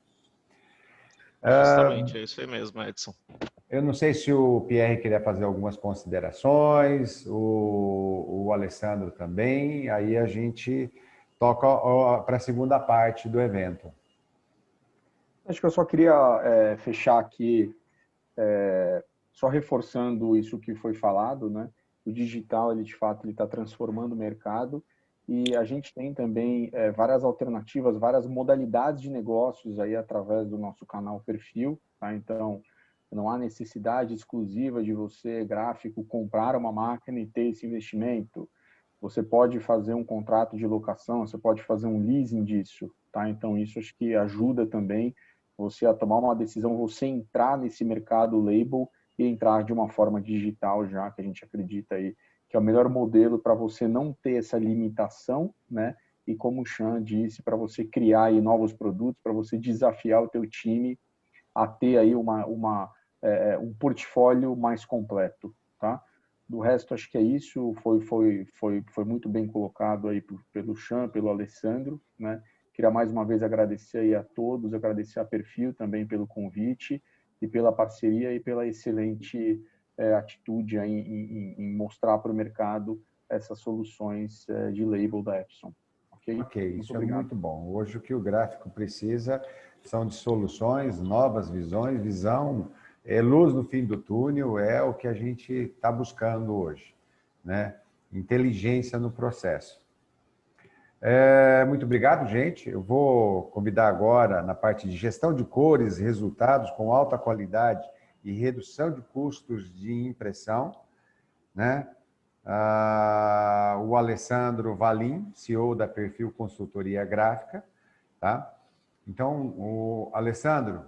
Justamente, é isso aí mesmo, Edson. Eu não sei se o Pierre queria fazer algumas considerações, o Alessandro também, aí a gente toca para a segunda parte do evento. Acho que eu só queria fechar aqui, só reforçando isso que foi falado, né? O digital, ele de fato, ele está transformando o mercado e a gente tem também várias alternativas, várias modalidades de negócios aí através do nosso canal Perfil, tá? Então, não há necessidade exclusiva de você, gráfico, comprar uma máquina e ter esse investimento. Você pode fazer um contrato de locação, você pode fazer um leasing disso, tá? Então, isso acho que ajuda também você a tomar uma decisão, você entrar nesse mercado label e entrar de uma forma digital já, que a gente acredita aí que é o melhor modelo para você não ter essa limitação, né? E como o Sean disse, para você criar aí novos produtos, para você desafiar o teu time a ter aí um portfólio mais completo, tá? Do resto, acho que é isso. Foi muito bem colocado aí pelo Sean, pelo Alessandro, né? Queria mais uma vez agradecer aí a todos, agradecer a Perfil também pelo convite e pela parceria e pela excelente atitude em mostrar para o mercado essas soluções de label da Epson. Ok? Ok, Muito isso é obrigado. muito bom. Hoje o que o gráfico precisa são de soluções, novas visões, visão, luz no fim do túnel, é o que a gente está buscando hoje, né? Inteligência no processo. Muito obrigado, gente. Eu vou convidar agora, na parte de gestão de cores, resultados com alta qualidade e redução de custos de impressão, né? O Alessandro Valim, CEO da Perfil Consultoria Gráfica, tá? Então, o Alessandro,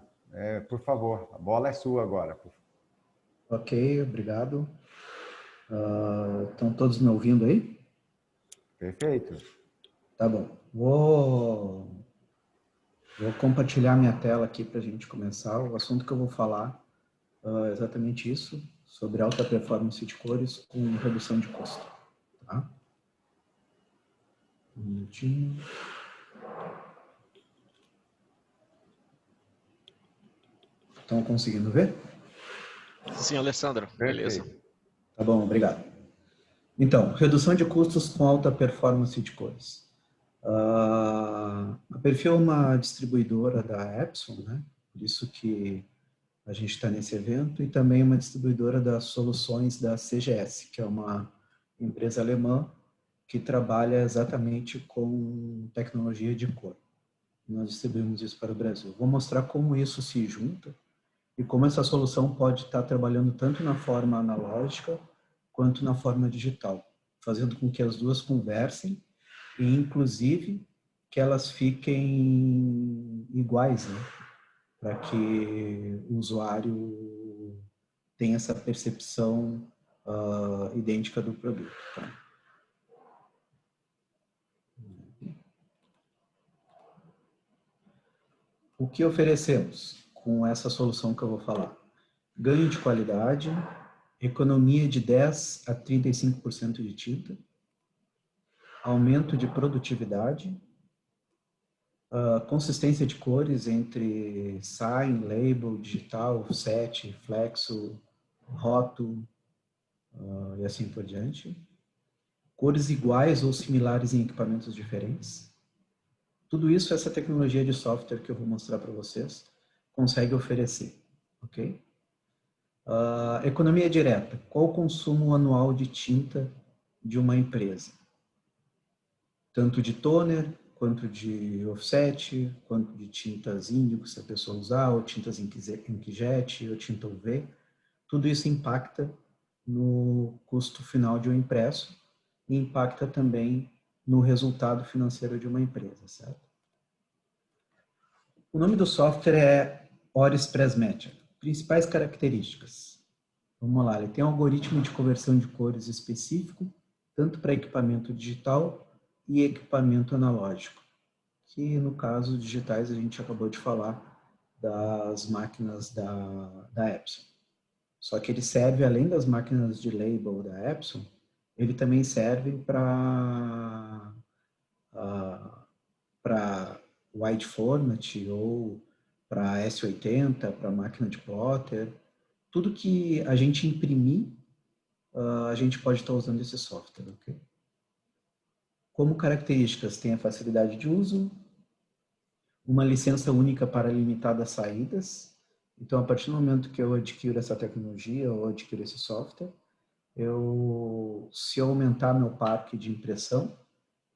por favor, a bola é sua agora. Ok, obrigado. Estão todos me ouvindo aí? Perfeito. Tá bom. Vou compartilhar minha tela aqui para a gente começar. O assunto que eu vou falar é exatamente isso, sobre alta performance de cores com redução de custo. Tá? Um minutinho. Estão conseguindo ver? Sim, Alessandro, beleza. Perfeito. Tá bom, obrigado. Então, redução de custos com alta performance de cores. A Perfil é uma distribuidora da Epson, né? Por isso que a gente está nesse evento, e também uma distribuidora das soluções da CGS, que é uma empresa alemã que trabalha exatamente com tecnologia de cor. Nós distribuímos isso para o Brasil. Vou mostrar como isso se junta e como essa solução pode estar trabalhando tanto na forma analógica quanto na forma digital, fazendo com que as duas conversem e, inclusive, que elas fiquem iguais, né? Para que o usuário tenha essa percepção idêntica do produto. Tá? O que oferecemos com essa solução que eu vou falar? Ganho de qualidade, economia de 10% a 35% de tinta, aumento de produtividade, consistência de cores entre sign, label, digital, offset, flexo, rótulo e assim por diante. cores iguais ou similares em equipamentos diferentes. Tudo isso essa tecnologia de software que eu vou mostrar para vocês consegue oferecer, ok? Economia direta. Qual o consumo anual de tinta de uma empresa? Tanto de toner, quanto de offset, quanto de tintas índigo, se a pessoa usar, ou tintas inkjet, ou tinta UV. Tudo isso impacta no custo final de um impresso e impacta também no resultado financeiro de uma empresa, certo? O nome do software é Oris Pressmatcher. Principais características. Vamos lá, ele tem um algoritmo de conversão de cores específico, tanto para equipamento digital e equipamento analógico, que no caso digitais a gente acabou de falar das máquinas da Epson. Só que ele serve, além das máquinas de label da Epson, ele também serve para wide format ou para S80, para máquina de plotter. Tudo que a gente imprimir, a gente pode estar usando esse software, ok? Como características, tem a facilidade de uso, uma licença única para limitadas saídas. Então, a partir do momento que eu adquiro essa tecnologia ou adquiro esse software, se eu aumentar meu parque de impressão,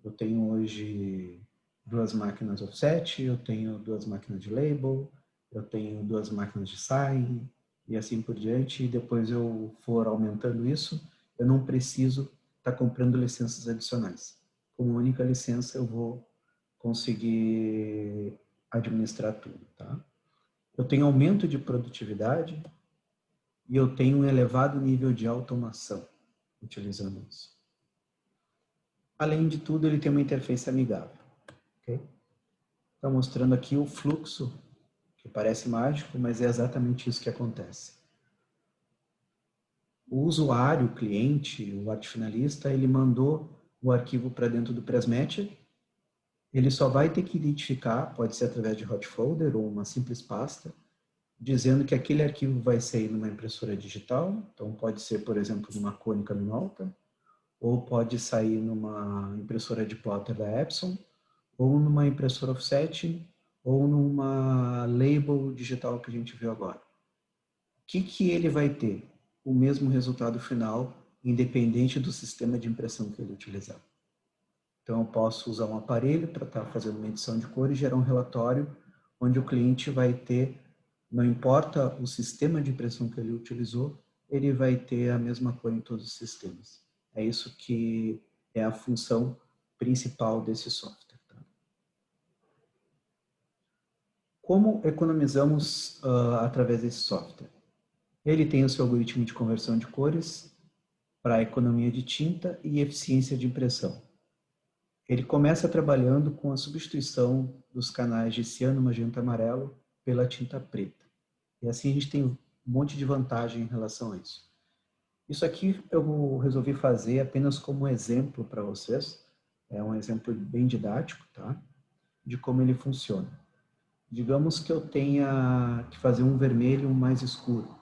eu tenho hoje 2 máquinas offset, eu tenho 2 máquinas de label, eu tenho 2 máquinas de sign, e assim por diante, e depois eu for aumentando isso, eu não preciso estar comprando licenças adicionais. Com uma única licença eu vou conseguir administrar tudo, tá? Eu tenho aumento de produtividade e eu tenho um elevado nível de automação utilizando isso. Além de tudo, ele tem uma interface amigável, ok? Está mostrando aqui o fluxo, que parece mágico, mas é exatamente isso que acontece. O usuário, o cliente, o arte finalista, ele mandou o arquivo para dentro do Pressmatcher. Ele só vai ter que identificar, pode ser através de hot folder ou uma simples pasta, dizendo que aquele arquivo vai sair numa impressora digital. Então pode ser, por exemplo, numa Konica Minolta, ou pode sair numa impressora de plotter da Epson, ou numa impressora offset, ou numa label digital que a gente viu agora. O que ele vai ter? O mesmo resultado final, independente do sistema de impressão que ele utilizar. Então, eu posso usar um aparelho para estar fazendo uma edição de cor e gerar um relatório onde o cliente vai ter, não importa o sistema de impressão que ele utilizou, ele vai ter a mesma cor em todos os sistemas. É isso que é a função principal desse software. Tá? Como economizamos através desse software? Ele tem o seu algoritmo de conversão de cores para economia de tinta e eficiência de impressão. Ele começa trabalhando com a substituição dos canais de ciano, magenta, amarelo pela tinta preta. E assim a gente tem um monte de vantagem em relação a isso. Isso aqui eu resolvi fazer apenas como exemplo para vocês. É um exemplo bem didático, tá? De como ele funciona. Digamos que eu tenha que fazer um vermelho mais escuro.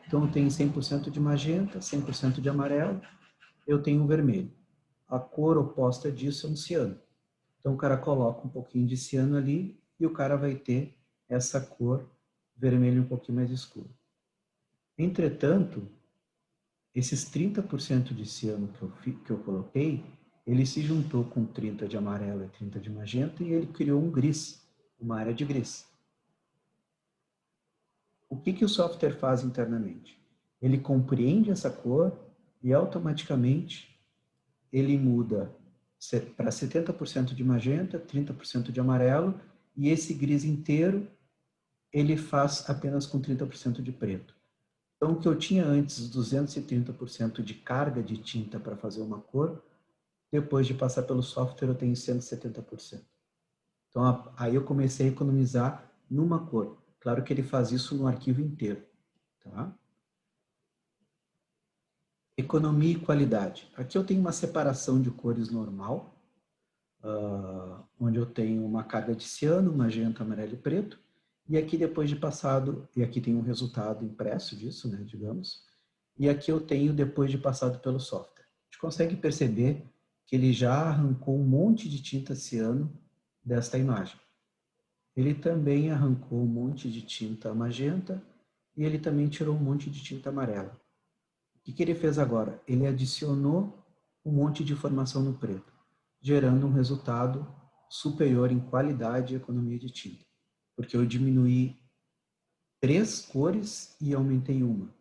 Então eu tenho 100% de magenta, 100% de amarelo, eu tenho um vermelho. A cor oposta disso é um ciano. Então o cara coloca um pouquinho de ciano ali e o cara vai ter essa cor vermelho um pouquinho mais escuro. Entretanto, esses 30% de ciano que eu coloquei, ele se juntou com 30% de amarelo e 30% de magenta e ele criou um gris, uma área de gris. O que o software faz internamente? Ele compreende essa cor e automaticamente ele muda para 70% de magenta, 30% de amarelo, e esse gris inteiro ele faz apenas com 30% de preto. Então, o que eu tinha antes, 230% de carga de tinta para fazer uma cor, depois de passar pelo software eu tenho 170%. Então, aí eu comecei a economizar numa cor. Claro que ele faz isso no arquivo inteiro. Tá? Economia e qualidade. Aqui eu tenho uma separação de cores normal, onde eu tenho uma carga de ciano, magenta, amarelo e preto, e aqui depois de passado, e aqui tem um resultado impresso disso, né, digamos, e aqui eu tenho depois de passado pelo software. A gente consegue perceber que ele já arrancou um monte de tinta ciano desta imagem. Ele também arrancou um monte de tinta magenta e ele também tirou um monte de tinta amarela. O que ele fez agora? Ele adicionou um monte de informação no preto, gerando um resultado superior em qualidade e economia de tinta. Porque eu diminuí 3 cores e aumentei uma.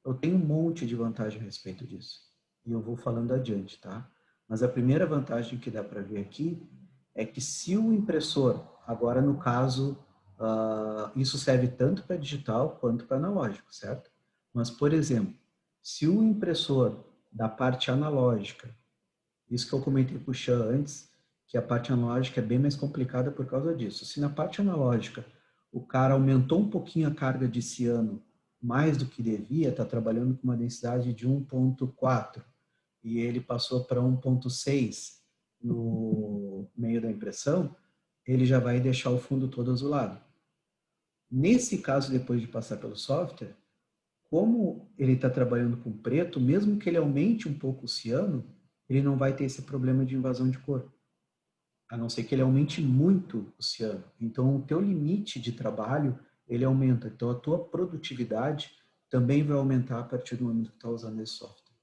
Eu tenho um monte de vantagem a respeito disso. E eu vou falando adiante, tá? Mas a primeira vantagem que dá para ver aqui é que se o impressor, agora no caso, isso serve tanto para digital quanto para analógico, certo? Mas, por exemplo, se o impressor da parte analógica, isso que eu comentei com o Chan antes, que a parte analógica é bem mais complicada por causa disso. Se na parte analógica o cara aumentou um pouquinho a carga de ciano mais do que devia, está trabalhando com uma densidade de 1.4 e ele passou para 1.6 no meio da impressão, ele já vai deixar o fundo todo azulado. Nesse caso, depois de passar pelo software, como ele está trabalhando com preto, mesmo que ele aumente um pouco o ciano, ele não vai ter esse problema de invasão de cor. A não ser que ele aumente muito o ciano. Então, o teu limite de trabalho, ele aumenta. Então, a tua produtividade também vai aumentar a partir do momento que está usando esse software.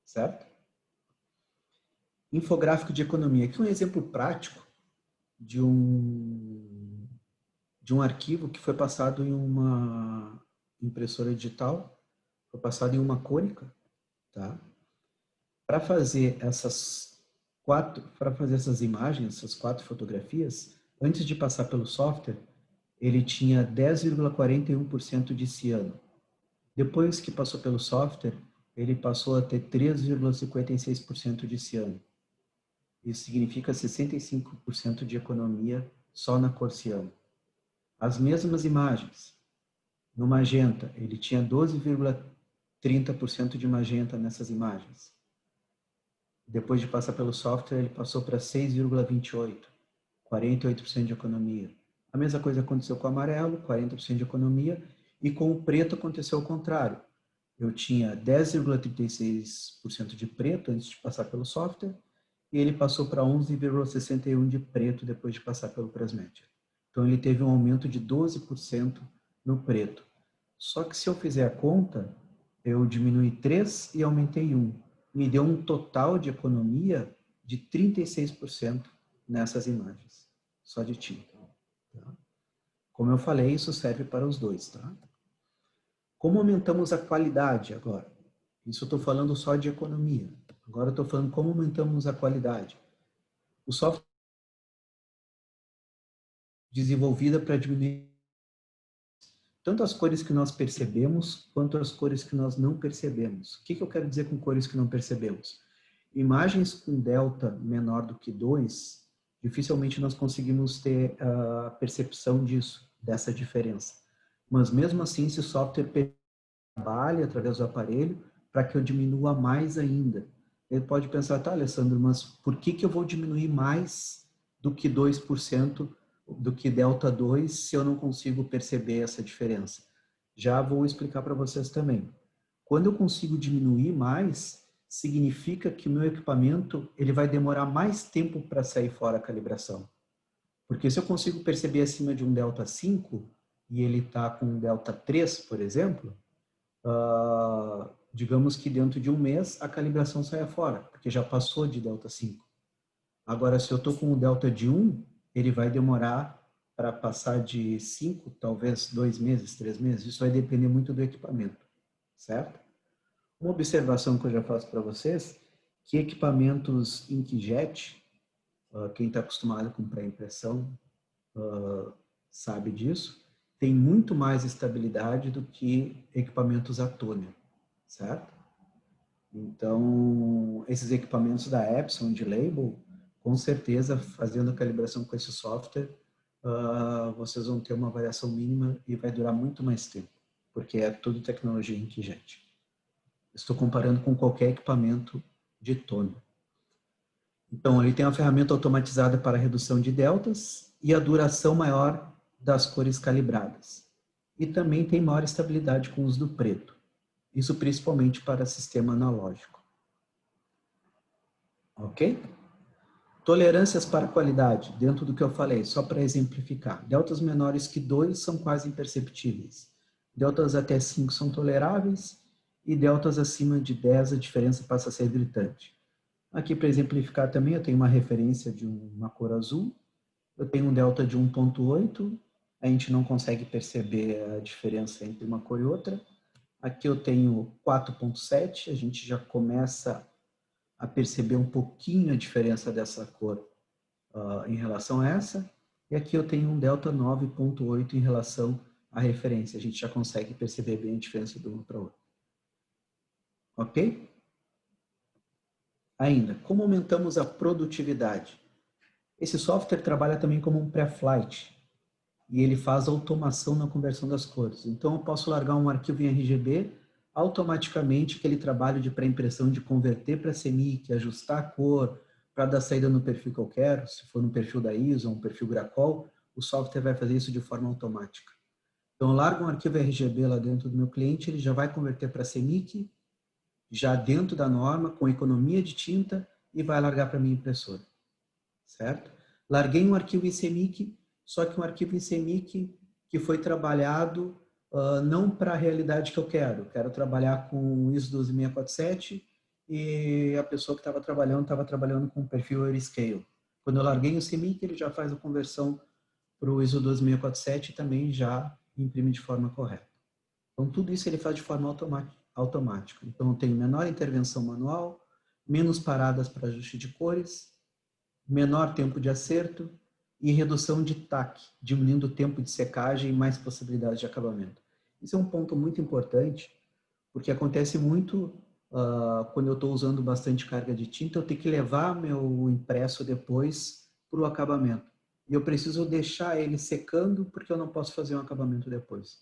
Certo? Infográfico de economia. Aqui um exemplo prático de um arquivo que foi passado em uma impressora digital, foi passado em uma cônica, tá? Para fazer essas imagens, essas 4 fotografias, antes de passar pelo software, ele tinha 10,41% de ciano. Depois que passou pelo software, ele passou a ter 3,56% de ciano. Isso significa 65% de economia só na cor ciano. As mesmas imagens. No magenta, ele tinha 12,30% de magenta nessas imagens. Depois de passar pelo software, ele passou para 6,28%, 48% de economia. A mesma coisa aconteceu com o amarelo, 40% de economia, e com o preto aconteceu o contrário. Eu tinha 10,36% de preto antes de passar pelo software, e ele passou para 11,61% de preto depois de passar pelo Pressmatcher. Então, ele teve um aumento de 12% no preto. Só que se eu fizer a conta, eu diminui 3 e aumentei 1. Me deu um total de economia de 36% nessas imagens, só de tinta. Tá? Como eu falei, isso serve para os dois. Tá? Como aumentamos a qualidade agora? Isso eu estou falando só de economia. Agora eu estou falando como aumentamos a qualidade. O software desenvolvida para diminuir tanto as cores que nós percebemos, quanto as cores que nós não percebemos. O que eu quero dizer com cores que não percebemos? Imagens com delta menor do que 2, dificilmente nós conseguimos ter a percepção disso, dessa diferença. Mas mesmo assim, esse software trabalha através do aparelho para que eu diminua mais ainda. Ele pode pensar, tá, Alessandro, mas por que eu vou diminuir mais do que 2%, do que delta 2, se eu não consigo perceber essa diferença? Já vou explicar para vocês também. Quando eu consigo diminuir mais, significa que o meu equipamento ele vai demorar mais tempo para sair fora a calibração. Porque se eu consigo perceber acima de um delta 5 e ele está com um delta 3, por exemplo, digamos que dentro de um mês a calibração saia fora, porque já passou de delta 5. Agora, se eu estou com um delta de 1, ele vai demorar para passar de 5, talvez 2 meses, 3 meses. Isso vai depender muito do equipamento, certo? Uma observação que eu já faço para vocês, que equipamentos inkjet, quem está acostumado com pré-impressão sabe disso, tem muito mais estabilidade do que equipamentos a toner, certo? Então, esses equipamentos da Epson de label, com certeza, fazendo a calibração com esse software, vocês vão ter uma variação mínima e vai durar muito mais tempo, porque é tudo tecnologia inkjet. Estou comparando com qualquer equipamento de toner. Então, ele tem uma ferramenta automatizada para redução de deltas e a duração maior das cores calibradas. E também tem maior estabilidade com o uso do preto. Isso principalmente para sistema analógico. Ok? Tolerâncias para qualidade, dentro do que eu falei, só para exemplificar. Deltas menores que 2 são quase imperceptíveis. Deltas até 5 são toleráveis e deltas acima de 10 a diferença passa a ser gritante. Aqui, para exemplificar também, eu tenho uma referência de uma cor azul. Eu tenho um delta de 1,8. A gente não consegue perceber a diferença entre uma cor e outra. Aqui eu tenho 4,7. A gente já começa a perceber um pouquinho a diferença dessa cor em relação a essa. E aqui eu tenho um delta 9,8 em relação à referência. A gente já consegue perceber bem a diferença de uma para outra. Ok? Ainda, como aumentamos a produtividade? Esse software trabalha também como um pré-flight e ele faz automação na conversão das cores. Então, eu posso largar um arquivo em RGB, automaticamente aquele trabalho de pré-impressão de converter para CMYK, ajustar a cor, para dar saída no perfil que eu quero, se for no perfil da ISO ou um perfil Gracol, o software vai fazer isso de forma automática. Então, eu largo um arquivo RGB lá dentro do meu cliente, ele já vai converter para CMYK, já dentro da norma, com economia de tinta, e vai largar para a minha impressora. Certo? Larguei um arquivo em CMYK, só que um arquivo em CMYK que foi trabalhado não para a realidade que eu quero. Quero trabalhar com ISO 12647 e a pessoa que estava trabalhando com o perfil Eriscale. Quando eu larguei o CMYK, ele já faz a conversão para o ISO 12647 e também já imprime de forma correta. Então, tudo isso ele faz de forma automática. Então, eu tenho menor intervenção manual, menos paradas para ajuste de cores, menor tempo de acerto e redução de TAC, diminuindo o tempo de secagem e mais possibilidades de acabamento. Isso é um ponto muito importante, porque acontece muito quando eu estou usando bastante carga de tinta, eu tenho que levar meu impresso depois para o acabamento. E eu preciso deixar ele secando, porque eu não posso fazer um acabamento depois.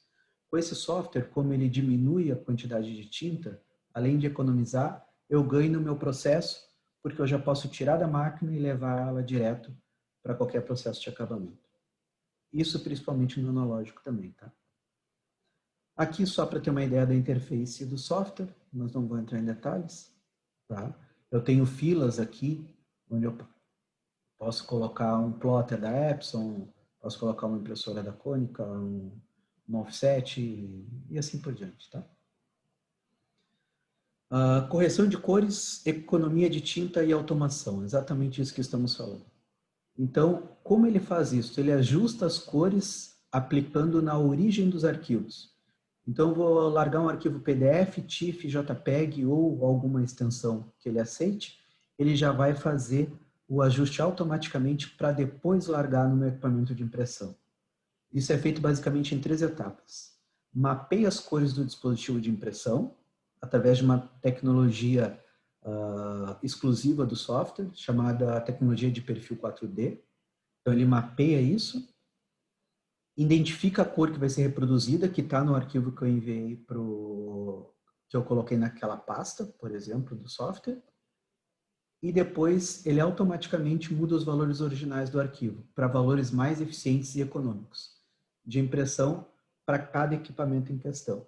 Com esse software, como ele diminui a quantidade de tinta, além de economizar, eu ganho no meu processo, porque eu já posso tirar da máquina e levar ela direto para qualquer processo de acabamento. Isso principalmente no analógico também, tá? Aqui só para ter uma ideia da interface do software, nós não vamos entrar em detalhes, tá? Eu tenho filas aqui, onde eu posso colocar um plotter da Epson, posso colocar uma impressora da Konica, um offset e assim por diante, tá? Correção de cores, economia de tinta e automação, exatamente isso que estamos falando. Então, como ele faz isso? Ele ajusta as cores aplicando na origem dos arquivos. Então, eu vou largar um arquivo PDF, TIFF, JPEG ou alguma extensão que ele aceite, ele já vai fazer o ajuste automaticamente para depois largar no meu equipamento de impressão. Isso é feito basicamente em 3 etapas. Mapeia as cores do dispositivo de impressão, através de uma tecnologia exclusiva do software, chamada tecnologia de perfil 4D. Então, ele mapeia isso, identifica a cor que vai ser reproduzida, que está no arquivo que eu enviei que eu coloquei naquela pasta, por exemplo, do software, e depois ele automaticamente muda os valores originais do arquivo para valores mais eficientes e econômicos de impressão para cada equipamento em questão.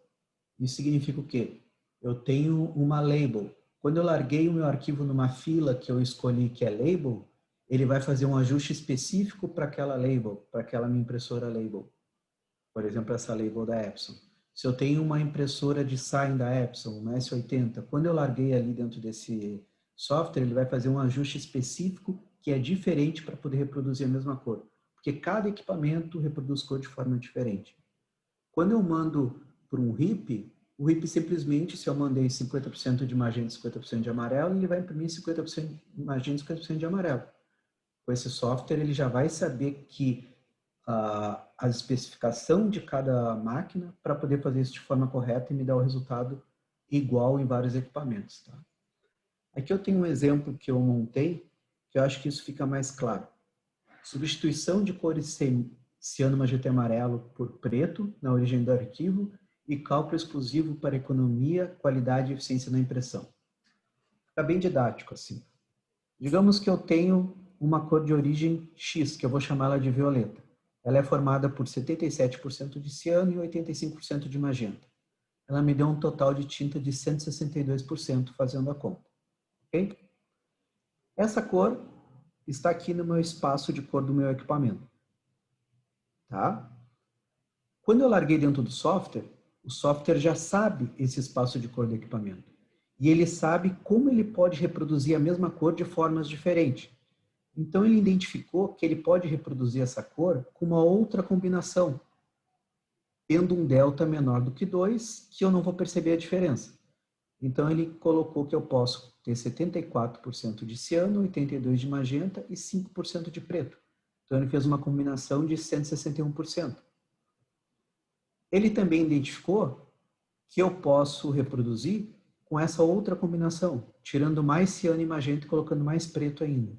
Isso significa o quê? Eu tenho uma label. Quando eu larguei o meu arquivo numa fila que eu escolhi que é label, ele vai fazer um ajuste específico para aquela label, para aquela minha impressora label. Por exemplo, essa label da Epson. Se eu tenho uma impressora de sign da Epson, uma S80, quando eu larguei ali dentro desse software, ele vai fazer um ajuste específico que é diferente para poder reproduzir a mesma cor. Porque cada equipamento reproduz cor de forma diferente. Quando eu mando para um RIP, o RIP simplesmente, se eu mandei 50% de magenta e 50% de amarelo, ele vai imprimir 50% de magenta e 50% de amarelo. Com esse software, ele já vai saber que a especificação de cada máquina para poder fazer isso de forma correta e me dar o resultado igual em vários equipamentos. Tá? Aqui eu tenho um exemplo que eu montei, que eu acho que isso fica mais claro. Substituição de cores ciano, magenta e amarelo por preto na origem do arquivo e cálculo exclusivo para economia, qualidade e eficiência na impressão. Fica bem didático assim. Digamos que eu tenho uma cor de origem X, que eu vou chamá-la de violeta. Ela é formada por 77% de ciano e 85% de magenta. Ela me deu um total de tinta de 162% fazendo a conta. Ok? Essa cor está aqui no meu espaço de cor do meu equipamento. Tá? Quando eu larguei dentro do software, o software já sabe esse espaço de cor do equipamento. E ele sabe como ele pode reproduzir a mesma cor de formas diferentes. Então, ele identificou que ele pode reproduzir essa cor com uma outra combinação, tendo um delta menor do que 2, que eu não vou perceber a diferença. Então, ele colocou que eu posso ter 74% de ciano, 82% de magenta e 5% de preto. Então, ele fez uma combinação de 161%. Ele também identificou que eu posso reproduzir com essa outra combinação, tirando mais ciano e magenta e colocando mais preto ainda.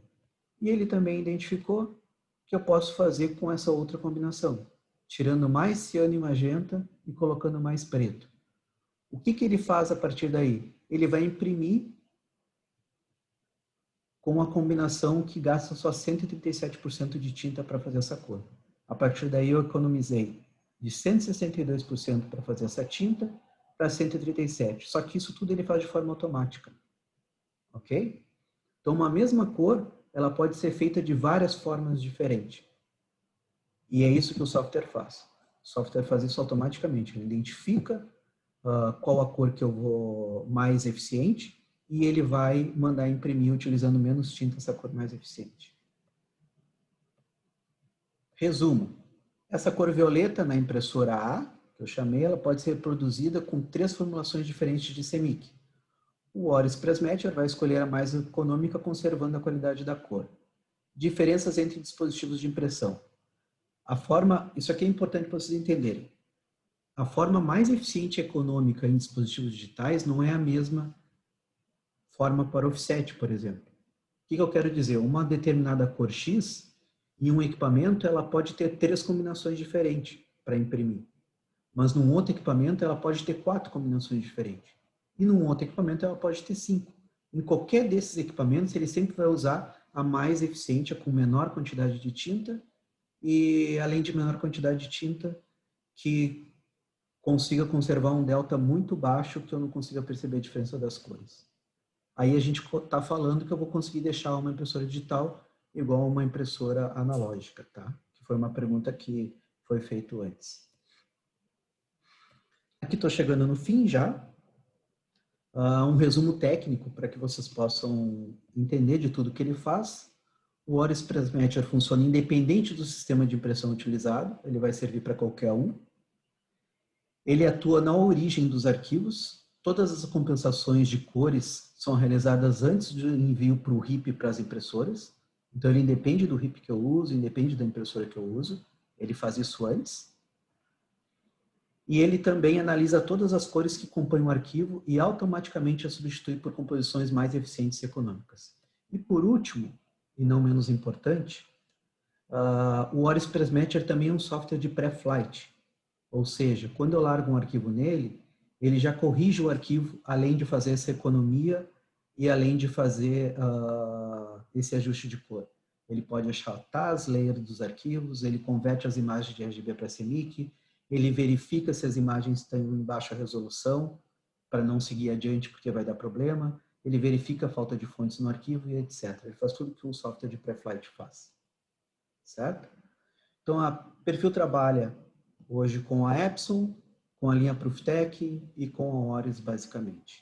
E ele também identificou que eu posso fazer com essa outra combinação, tirando mais ciano e magenta e colocando mais preto. O que ele faz a partir daí? Ele vai imprimir com a combinação que gasta só 137% de tinta para fazer essa cor. A partir daí eu economizei de 162% para fazer essa tinta para 137%. Só que isso tudo ele faz de forma automática. Ok? Então, uma mesma cor, ela pode ser feita de várias formas diferentes. E é isso que o software faz. O software faz isso automaticamente. Ele identifica qual a cor que eu vou mais eficiente e ele vai mandar imprimir utilizando menos tinta essa cor mais eficiente. Resumo. Essa cor violeta na impressora A, que eu chamei, ela pode ser reproduzida com 3 formulações diferentes de CMYK. O Oris Pressmatcher vai escolher a mais econômica, conservando a qualidade da cor. Diferenças entre dispositivos de impressão. Isso aqui é importante para vocês entenderem. A forma mais eficiente e econômica em dispositivos digitais não é a mesma forma para offset, por exemplo. O que eu quero dizer? Uma determinada cor X, em um equipamento, ela pode ter 3 combinações diferentes para imprimir. Mas num outro equipamento, ela pode ter 4 combinações diferentes. E num outro equipamento, ela pode ter 5. Em qualquer desses equipamentos, ele sempre vai usar a mais eficiente, a com menor quantidade de tinta, e além de menor quantidade de tinta, que consiga conservar um delta muito baixo, que eu não consiga perceber a diferença das cores. Aí a gente está falando que eu vou conseguir deixar uma impressora digital igual a uma impressora analógica, tá? Que foi uma pergunta que foi feita antes. Aqui estou chegando no fim já. Um resumo técnico para que vocês possam entender de tudo que ele faz. O Oris Pressmatcher funciona independente do sistema de impressão utilizado. Ele vai servir para qualquer um. Ele atua na origem dos arquivos. Todas as compensações de cores são realizadas antes do envio para o RIP para as impressoras. Então, ele independe do RIP que eu uso, independe da impressora que eu uso. Ele faz isso antes. E ele também analisa todas as cores que compõem o arquivo e automaticamente as substitui por composições mais eficientes e econômicas. E por último, e não menos importante, o Oris Pressmatcher também é um software de pré-flight. Ou seja, quando eu largo um arquivo nele, ele já corrige o arquivo, além de fazer essa economia e além de fazer esse ajuste de cor. Ele pode achatar as layers dos arquivos, ele converte as imagens de RGB para CMYK, ele verifica se as imagens estão em baixa resolução, para não seguir adiante porque vai dar problema, ele verifica a falta de fontes no arquivo e etc. Ele faz tudo que um software de pré-flight faz. Certo? Então, a Perfil trabalha hoje com a Epson, com a linha ProofTech e com a Oris, basicamente.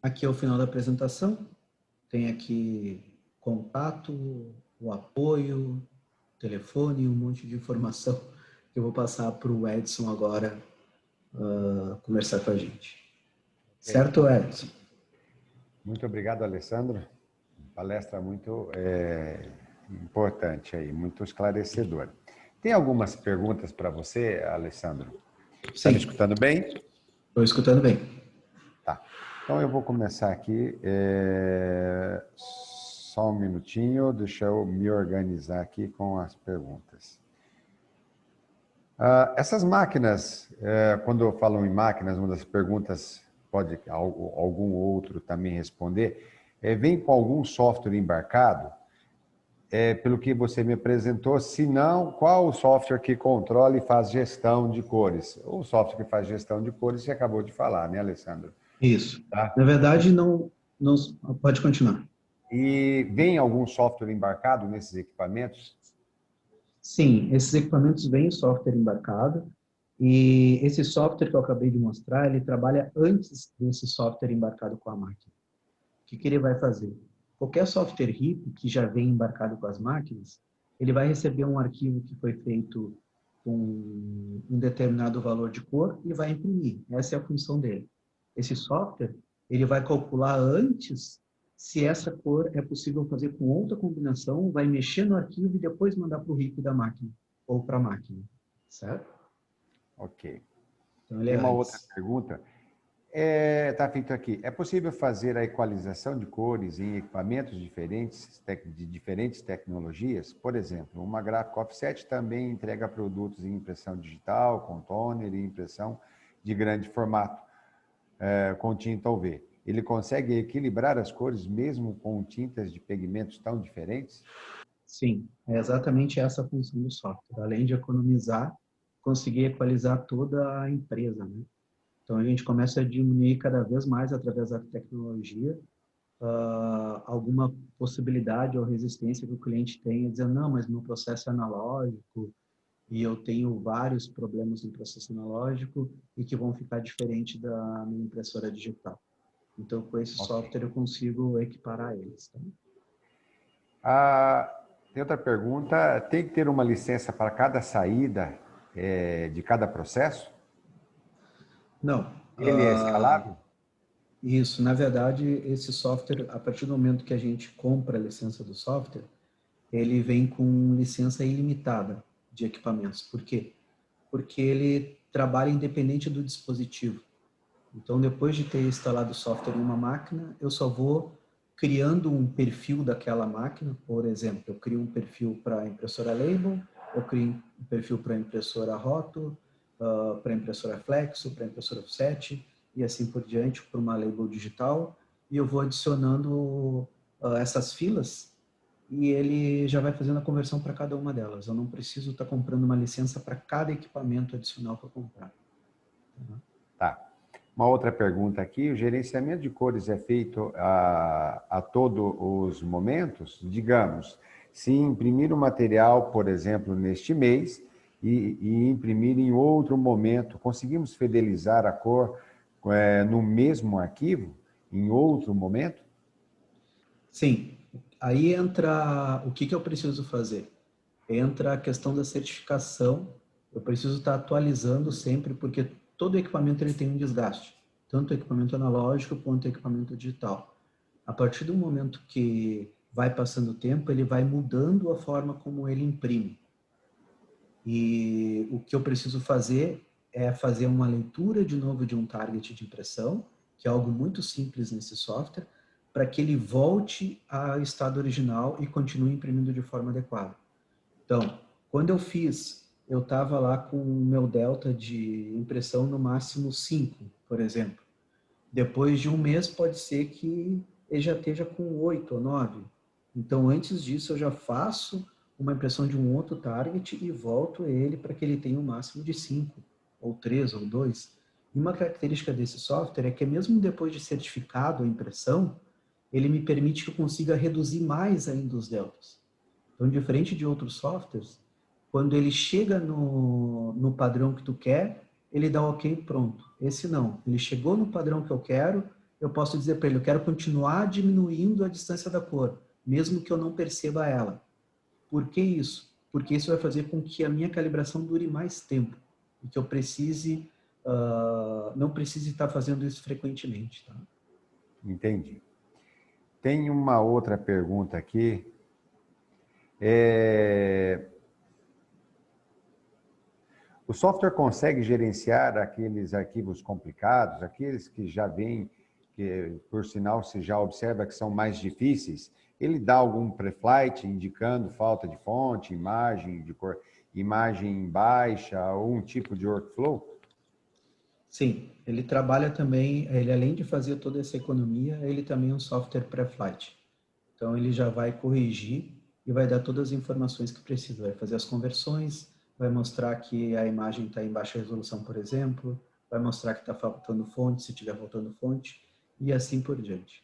Aqui é o final da apresentação. Tem aqui contato, o apoio, telefone e um monte de informação que eu vou passar para o Edson agora conversar com a gente. Certo, Edson? Muito obrigado, Alessandro. Palestra muito importante aí, muito esclarecedora. Tem algumas perguntas para você, Alessandro? Está me escutando bem? Estou escutando bem. Tá. Então, eu vou começar aqui. Só um minutinho, deixa eu me organizar aqui com as perguntas. Essas máquinas, quando falam em máquinas, uma das perguntas, pode algum outro também responder, vem com algum software embarcado? Pelo que você me apresentou, se não, qual o software que controla e faz gestão de cores? O software que faz gestão de cores você acabou de falar, né, Alessandro? Isso. Tá? Na verdade, não Pode continuar. E vem algum software embarcado nesses equipamentos? Sim, esses equipamentos vêm software embarcado e esse software que eu acabei de mostrar, ele trabalha antes desse software embarcado com a máquina. O que ele vai fazer? Qualquer software RIP que já vem embarcado com as máquinas, ele vai receber um arquivo que foi feito com um determinado valor de cor e vai imprimir. Essa é a função dele. Esse software, ele vai calcular antes se essa cor é possível fazer com outra combinação, vai mexer no arquivo e depois mandar para o RIP da máquina ou para a máquina, certo? Ok. Então, ele Tem é uma antes. outra pergunta. Está feito aqui. É possível fazer a equalização de cores em equipamentos diferentes, de diferentes tecnologias? Por exemplo, uma gráfica offset também entrega produtos em impressão digital, com toner e impressão de grande formato, com tinta UV. Ele consegue equilibrar as cores mesmo com tintas de pigmentos tão diferentes? Sim, é exatamente essa a função do software. Além de economizar, conseguir equalizar toda a empresa, né? Então, a gente começa a diminuir cada vez mais, através da tecnologia, alguma possibilidade ou resistência que o cliente tenha, dizendo, não, mas meu processo é analógico e eu tenho vários problemas no processo analógico e que vão ficar diferente da minha impressora digital. Então, com esse software, eu consigo equiparar eles. Tá? Tem outra pergunta. Tem que ter uma licença para cada saída de cada processo? Não. Ele é escalável? Isso, na verdade, esse software, a partir do momento que a gente compra a licença do software, ele vem com licença ilimitada de equipamentos. Por quê? Porque ele trabalha independente do dispositivo. Então, depois de ter instalado o software em uma máquina, eu só vou criando um perfil daquela máquina. Por exemplo, eu crio um perfil para a impressora Label, eu crio um perfil para a impressora Roto, para a impressora Flexo, para a impressora Offset e assim por diante, para uma Label digital. E eu vou adicionando essas filas e ele já vai fazendo a conversão para cada uma delas. Eu não preciso estar comprando uma licença para cada equipamento adicional para comprar. Tá. Uma outra pergunta aqui. O gerenciamento de cores é feito a todos os momentos? Digamos, se imprimir o material, por exemplo, neste mês e imprimir em outro momento, conseguimos fidelizar a cor no mesmo arquivo, em outro momento? Sim, aí entra o que eu preciso fazer. Entra a questão da certificação. Eu preciso estar atualizando sempre, porque todo equipamento ele tem um desgaste, tanto o equipamento analógico quanto o equipamento digital. A partir do momento que vai passando o tempo, ele vai mudando a forma como ele imprime. E o que eu preciso fazer é fazer uma leitura de novo de um target de impressão, que é algo muito simples nesse software, para que ele volte ao estado original e continue imprimindo de forma adequada. Então, quando eu fiz, eu estava lá com o meu delta de impressão no máximo 5, por exemplo. Depois de um mês, pode ser que ele já esteja com 8 ou 9. Então, antes disso, eu já faço uma impressão de um outro target e volto ele para que ele tenha um máximo de 5, ou 3, ou 2. E uma característica desse software é que, mesmo depois de certificado a impressão, ele me permite que eu consiga reduzir mais ainda os deltas. Então, diferente de outros softwares, quando ele chega no padrão que tu quer, ele dá ok, pronto. Esse não. Ele chegou no padrão que eu quero, eu posso dizer para ele, eu quero continuar diminuindo a distância da cor, mesmo que eu não perceba ela. Por que isso? Porque isso vai fazer com que a minha calibração dure mais tempo e que eu precise, não precise estar fazendo isso frequentemente. Tá? Entendi. Tem uma outra pergunta aqui. O software consegue gerenciar aqueles arquivos complicados, aqueles que já vêm, que por sinal se já observa que são mais difíceis? Ele dá algum preflight indicando falta de fonte, imagem de cor, imagem baixa ou um tipo de workflow? Sim, ele trabalha também, ele além de fazer toda essa economia, ele também é um software pré-flight. Então ele já vai corrigir e vai dar todas as informações que precisa, vai fazer as conversões, vai mostrar que a imagem está em baixa resolução, por exemplo, vai mostrar que está faltando fonte, se estiver faltando fonte, e assim por diante.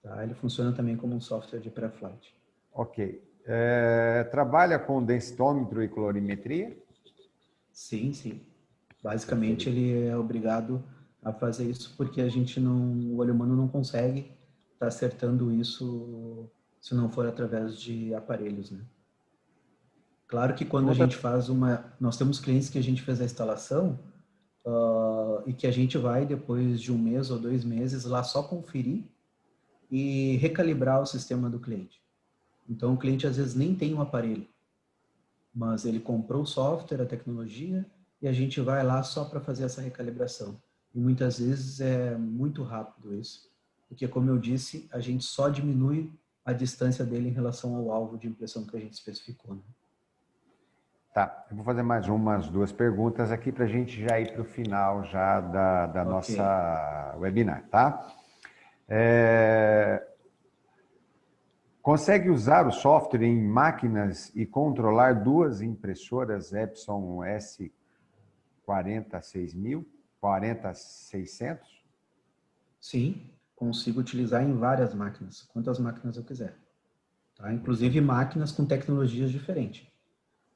Tá? Ele funciona também como um software de pré-flight. Ok. Trabalha com densitômetro e colorimetria? Sim, sim. Basicamente, ele é obrigado a fazer isso porque o olho humano não consegue estar acertando isso se não for através de aparelhos, né? Claro que quando a gente faz nós temos clientes que a gente fez a instalação e que a gente vai, depois de 1 mês ou 2 meses, lá só conferir e recalibrar o sistema do cliente. Então, o cliente às vezes nem tem um aparelho, mas ele comprou o software, a tecnologia, e a gente vai lá só para fazer essa recalibração. E muitas vezes é muito rápido isso, porque, como eu disse, a gente só diminui a distância dele em relação ao alvo de impressão que a gente especificou, né? Tá, eu vou fazer mais umas 2 perguntas aqui para a gente já ir para o final já da nossa webinar, tá? Consegue usar o software em máquinas e controlar 2 impressoras Epson S46000, 40600? Sim, consigo utilizar em várias máquinas, quantas máquinas eu quiser. Tá? Inclusive máquinas com tecnologias diferentes.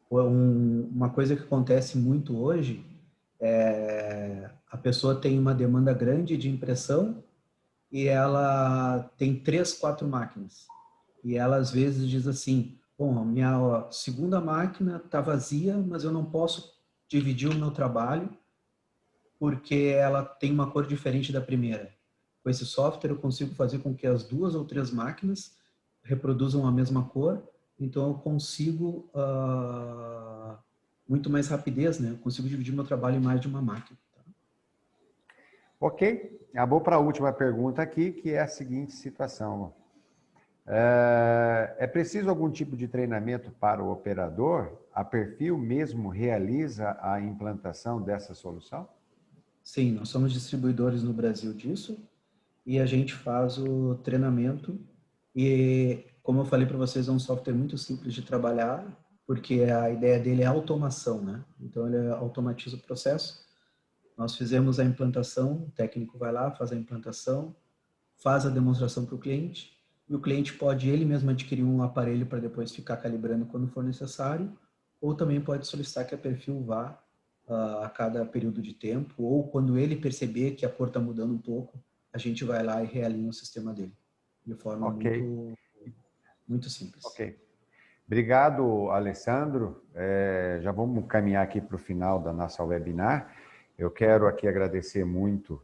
Uma coisa que acontece muito hoje é a pessoa tem uma demanda grande de impressão e ela tem 3, 4 máquinas. E ela às vezes diz assim, bom, a minha segunda máquina está vazia, mas eu não posso dividir o meu trabalho porque ela tem uma cor diferente da primeira. Com esse software eu consigo fazer com que as 2 ou 3 máquinas reproduzam a mesma cor, então eu consigo muito mais rapidez, né? Eu consigo dividir meu trabalho em mais de uma máquina. Tá? Ok, eu vou para a última pergunta aqui, que é a seguinte situação. É preciso algum tipo de treinamento para o operador? A Perfil mesmo realiza a implantação dessa solução? Sim, nós somos distribuidores no Brasil disso e a gente faz o treinamento e, como eu falei para vocês, é um software muito simples de trabalhar, porque a ideia dele é automação, né? Então, ele automatiza o processo. Nós fizemos a implantação, o técnico vai lá, faz a implantação, faz a demonstração para o cliente, e o cliente pode ele mesmo adquirir um aparelho para depois ficar calibrando quando for necessário, ou também pode solicitar que a Perfil vá a cada período de tempo, ou quando ele perceber que a cor está mudando um pouco, a gente vai lá e realinha o sistema dele, de forma muito simples. Ok. Obrigado, Alessandro. Já vamos caminhar aqui para o final da nossa webinar. Eu quero aqui agradecer muito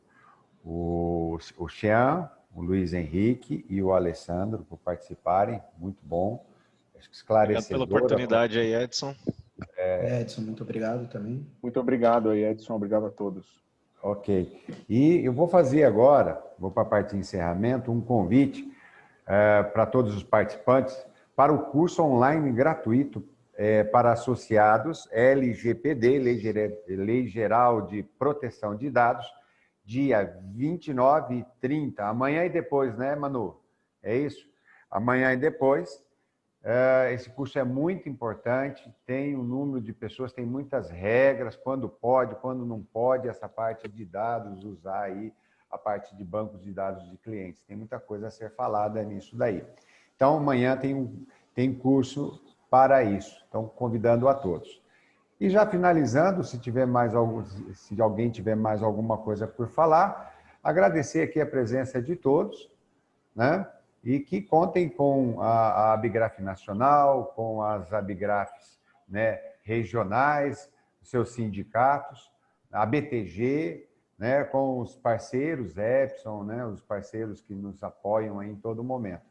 o Xian, o Luiz Henrique e o Alessandro por participarem. Muito bom. Esclarecedor. Obrigado pela oportunidade aí, Edson. Edson, muito obrigado também. Muito obrigado aí, Edson. Obrigado a todos. Ok. E eu vou fazer agora, vou para a parte de encerramento, um convite para todos os participantes para o curso online gratuito para associados LGPD, Lei Geral de Proteção de Dados, dia 29 e 30, amanhã e depois, né, Manu? É isso? Amanhã e depois. Esse curso é muito importante, tem um número de pessoas, tem muitas regras, quando pode, quando não pode, essa parte de dados, usar aí a parte de bancos de dados de clientes. Tem muita coisa a ser falada nisso daí. Então, amanhã tem curso para isso. Então, convidando a todos. E já finalizando, se alguém tiver mais alguma coisa por falar, agradecer aqui a presença de todos, né? E que contem com a Abigraf Nacional, com as Abigrafs, né, regionais, seus sindicatos, a BTG, né, com os parceiros Epson, né, os parceiros que nos apoiam aí em todo momento.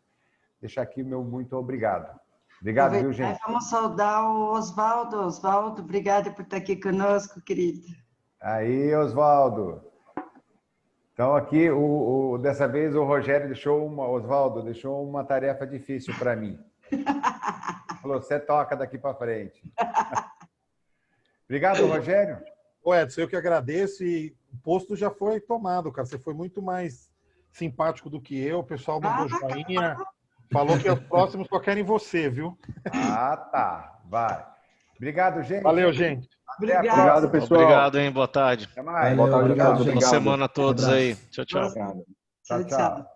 Deixar aqui o meu muito obrigado. Obrigado, viu, gente? Vamos saudar o Oswaldo. Oswaldo, obrigada por estar aqui conosco, querido. Aí, Oswaldo. Então, aqui, dessa vez, o Rogério Oswaldo deixou uma tarefa difícil para mim. Falou, você toca daqui para frente. Obrigado, Rogério. Ô, Edson, eu que agradeço e o posto já foi tomado, cara. Você foi muito mais simpático do que eu. O pessoal mandou joinha, falou que os próximos só querem você, viu? Ah, tá. Vai. Obrigado, gente. Valeu, gente. Obrigado, pessoal. Obrigado, hein? Boa tarde. Até mais. Valeu, Boa tarde a obrigado, todos. gente. Boa semana a todos aí. Tchau, tchau. Obrigado. Tchau, tchau.